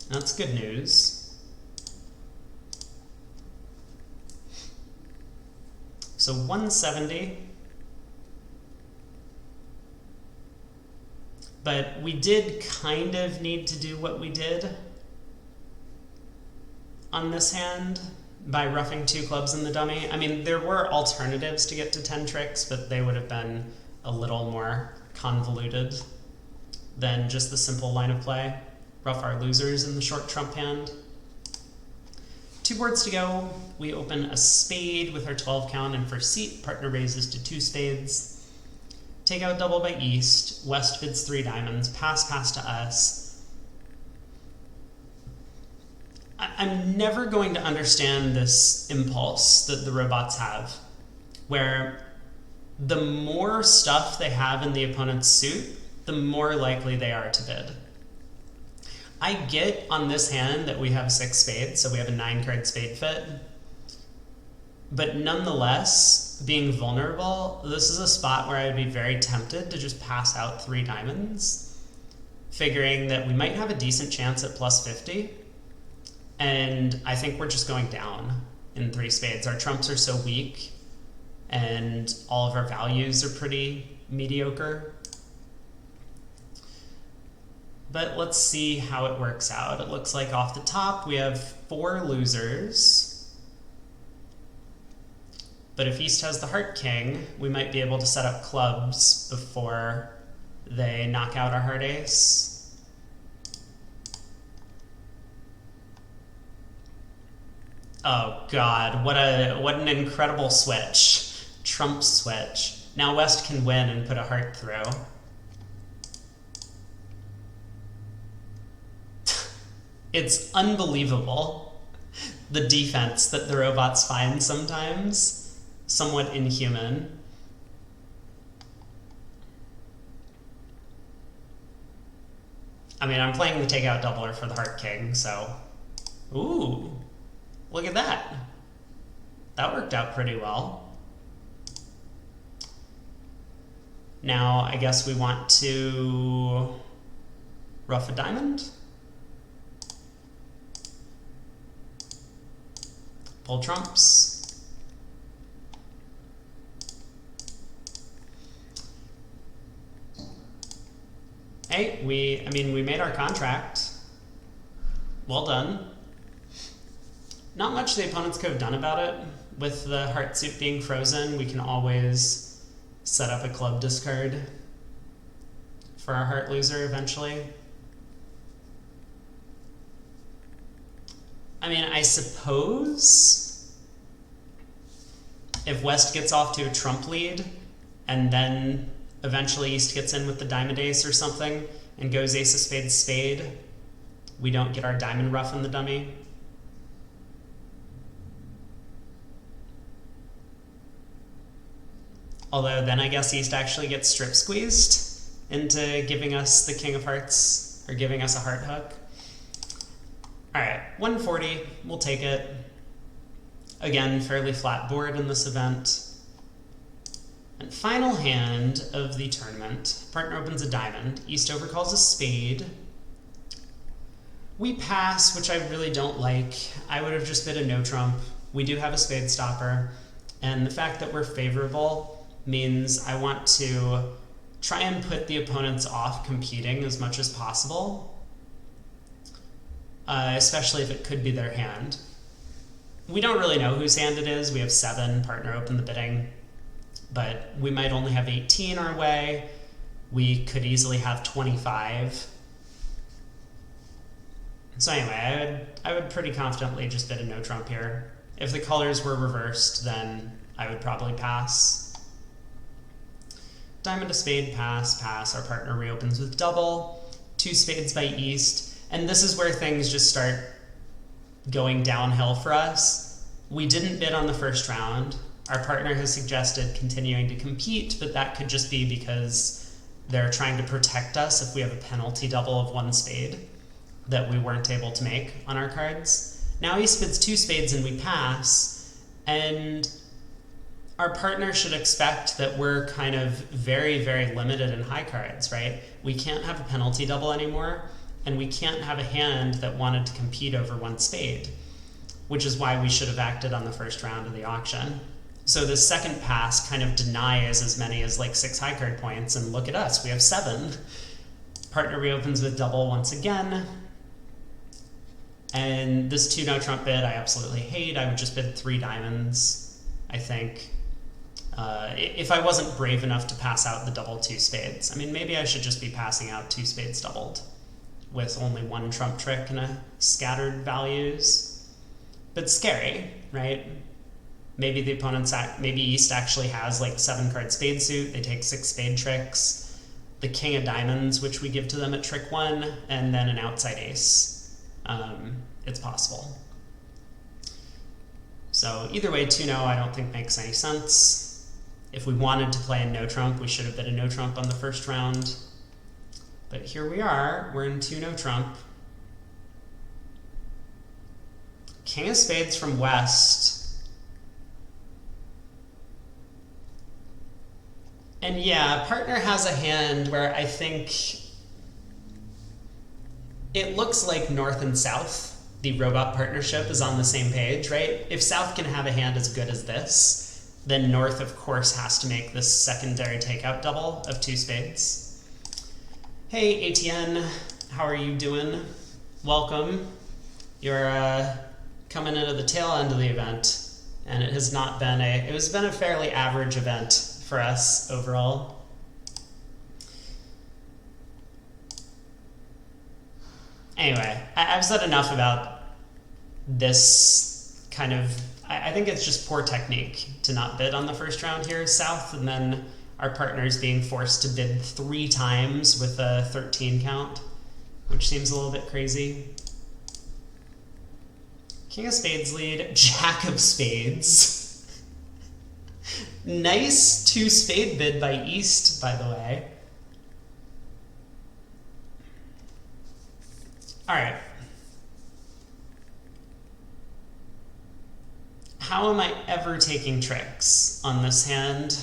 Speaker 1: That's good news. So 170. But we did kind of need to do what we did on this hand by roughing 2 clubs in the dummy. I mean, there were alternatives to get to 10 tricks, but they would have been a little more convoluted than just the simple line of play. Rough our losers in the short trump hand. 2 boards to go. We open a spade with our 12 count and first seat. Partner raises to 2 spades. Take out double by East. West bids 3 diamonds. Pass to us. I'm never going to understand this impulse that the robots have, where the more stuff they have in the opponent's suit, the more likely they are to bid. I get on this hand that we have 6 spades, so we have a 9-card spade fit. But nonetheless, being vulnerable, this is a spot where I would be very tempted to just pass out 3 diamonds, figuring that we might have a decent chance at plus 50. And I think we're just going down in 3 spades. Our trumps are so weak, and all of our values are pretty mediocre. But let's see how it works out. It looks like off the top we have 4 losers. But if East has the heart king, we might be able to set up clubs clubs before they knock out our heart ace. Oh god, what an incredible switch. Trump switch. Now West can win and put a heart through. It's unbelievable, the defense that the robots find sometimes. Somewhat inhuman. I mean, I'm playing the takeout doubler for the Heart King, so... Ooh, look at that. That worked out pretty well. Now, I guess we want to ruff a diamond. Pull trumps. Hey, we made our contract. Well done. Not much the opponents could have done about it. With the heart suit being frozen, we can always set up a club discard for our heart loser eventually. I mean, I suppose if West gets off to a trump lead and then eventually East gets in with the diamond ace or something and goes ace of spades spade, we don't get our diamond ruff in the dummy. Although then I guess East actually gets strip squeezed into giving us the king of hearts, or giving us a heart hook. Alright, 140, we'll take it. Again, fairly flat board in this event. And final hand of the tournament. Partner opens a diamond. East overcalls a spade. We pass, which I really don't like. I would have just bid a no trump. We do have a spade stopper. And the fact that we're favorable means I want to try and put the opponents off competing as much as possible. Especially if it could be their hand. We don't really know whose hand it is. We have 7, partner open the bidding, but we might only have 18 our way. We could easily have 25. So anyway, I would pretty confidently just bid a no trump here. If the colors were reversed, then I would probably pass. Diamond to spade, pass, pass. Our partner reopens with double. 2 spades by East. And this is where things just start going downhill for us. We didn't bid on the first round. Our partner has suggested continuing to compete, but that could just be because they're trying to protect us if we have a penalty double of 1 spade that we weren't able to make on our cards. Now East bids 2 spades and we pass, and our partner should expect that we're kind of very, very limited in high cards, right? We can't have a penalty double anymore. And we can't have a hand that wanted to compete over 1 spade, which is why we should have acted on the first round of the auction. So the second pass kind of denies as many as like 6 high card points, and look at us, we have 7. Partner reopens with double once again. And this 2 no trump bid I absolutely hate. I would just bid 3 diamonds, I think. If I wasn't brave enough to pass out the double 2 spades. I mean, maybe I should just be passing out 2 spades doubled with only 1 trump trick and a scattered values. But scary, right? Maybe the opponent's maybe East actually has like 7 card spade suit, they take 6 spade tricks, the king of diamonds, which we give to them at trick 1, and then an outside ace. It's possible. So either way, 2-no I don't think makes any sense. If we wanted to play a no trump, we should have bid a no trump on the first round. But here we are, we're in 2 no trump. King of spades from West. And yeah, partner has a hand where I think it looks like North and South, the robot partnership, is on the same page, right? If South can have a hand as good as this, then North, of course, has to make this secondary takeout double of 2 spades. Hey, ATN, how are you doing? Welcome. You're coming into the tail end of the event, and it has been a fairly average event for us overall. Anyway, I've said enough about this kind of. I think it's just poor technique to not bid on the first round here, South, and then our partners being forced to bid 3 times with a 13 count, which seems a little bit crazy. King of Spades lead, Jack of Spades. Nice 2 spade bid by East, by the way. All right. How am I ever taking tricks on this hand?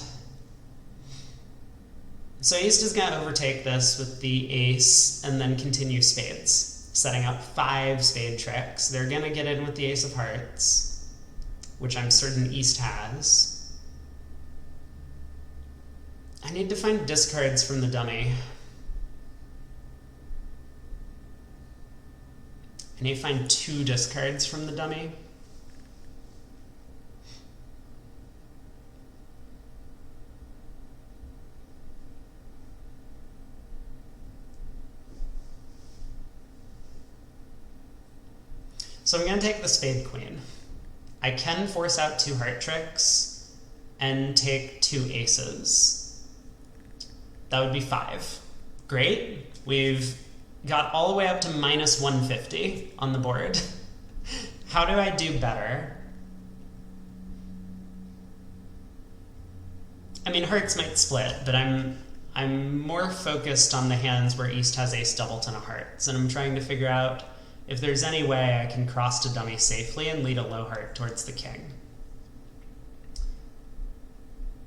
Speaker 1: So East is going to overtake this with the ace and then continue spades, setting up 5 spade tricks. They're going to get in with the ace of hearts, which I'm certain East has. I need to find discards from the dummy. I need to find 2 discards from the dummy. So I'm going to take the spade queen. I can force out 2 heart tricks and take 2 aces. That would be 5. Great. We've got all the way up to minus 150 on the board. How do I do better? I mean, hearts might split, but I'm more focused on the hands where East has ace doubleton of hearts, and I'm trying to figure out if there's any way I can cross to dummy safely and lead a low heart towards the king.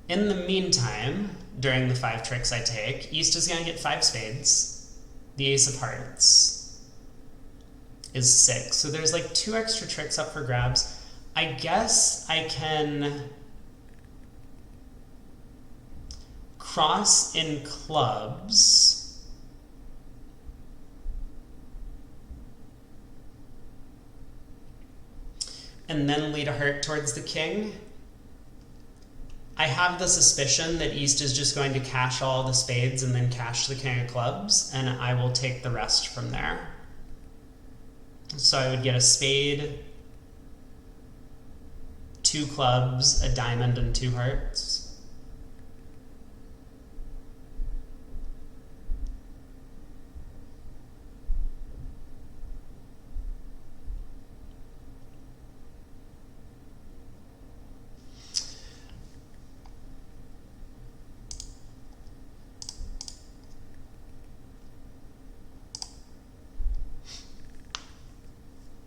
Speaker 1: In the meantime, during the 5 tricks I take, East is going to get 5 spades. The ace of hearts is 6. So there's like 2 extra tricks up for grabs. I guess I can cross in clubs. And then lead a heart towards the king. I have the suspicion that East is just going to cash all the spades and then cash the king of clubs, and I will take the rest from there. So I would get a spade, 2 clubs, a diamond, and 2 hearts.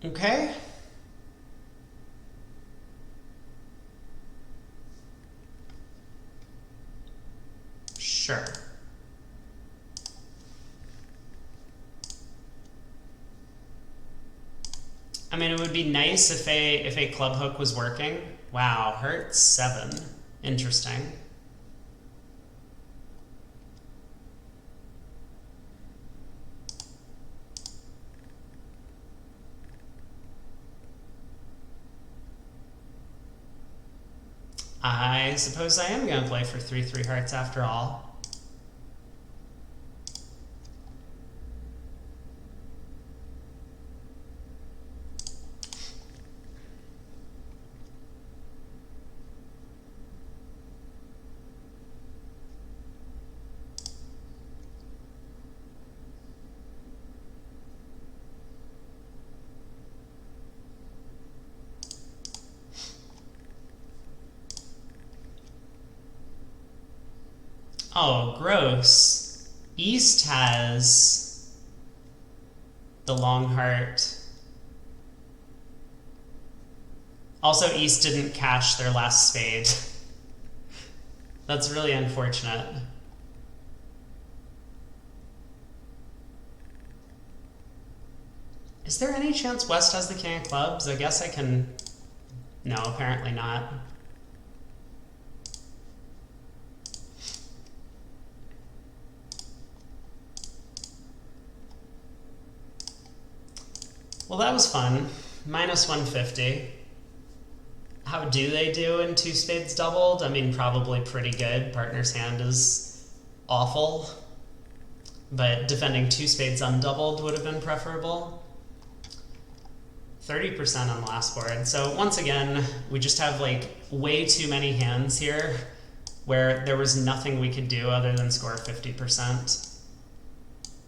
Speaker 1: Okay. Sure. I mean, it would be nice if a club hook was working. Wow, hearts 7. Interesting. I suppose I am going to play for 3 hearts after all. Oh, gross. East has the long heart. Also, East didn't cash their last spade. That's really unfortunate. Is there any chance West has the king of clubs? I guess I can... No, apparently not. Well, that was fun. Minus 150. How do they do in 2 spades doubled? I mean, probably pretty good. Partner's hand is awful. but defending 2 spades undoubled would have been preferable. 30% on the last board. So once again, we just have like way too many hands here where there was nothing we could do other than score 50%.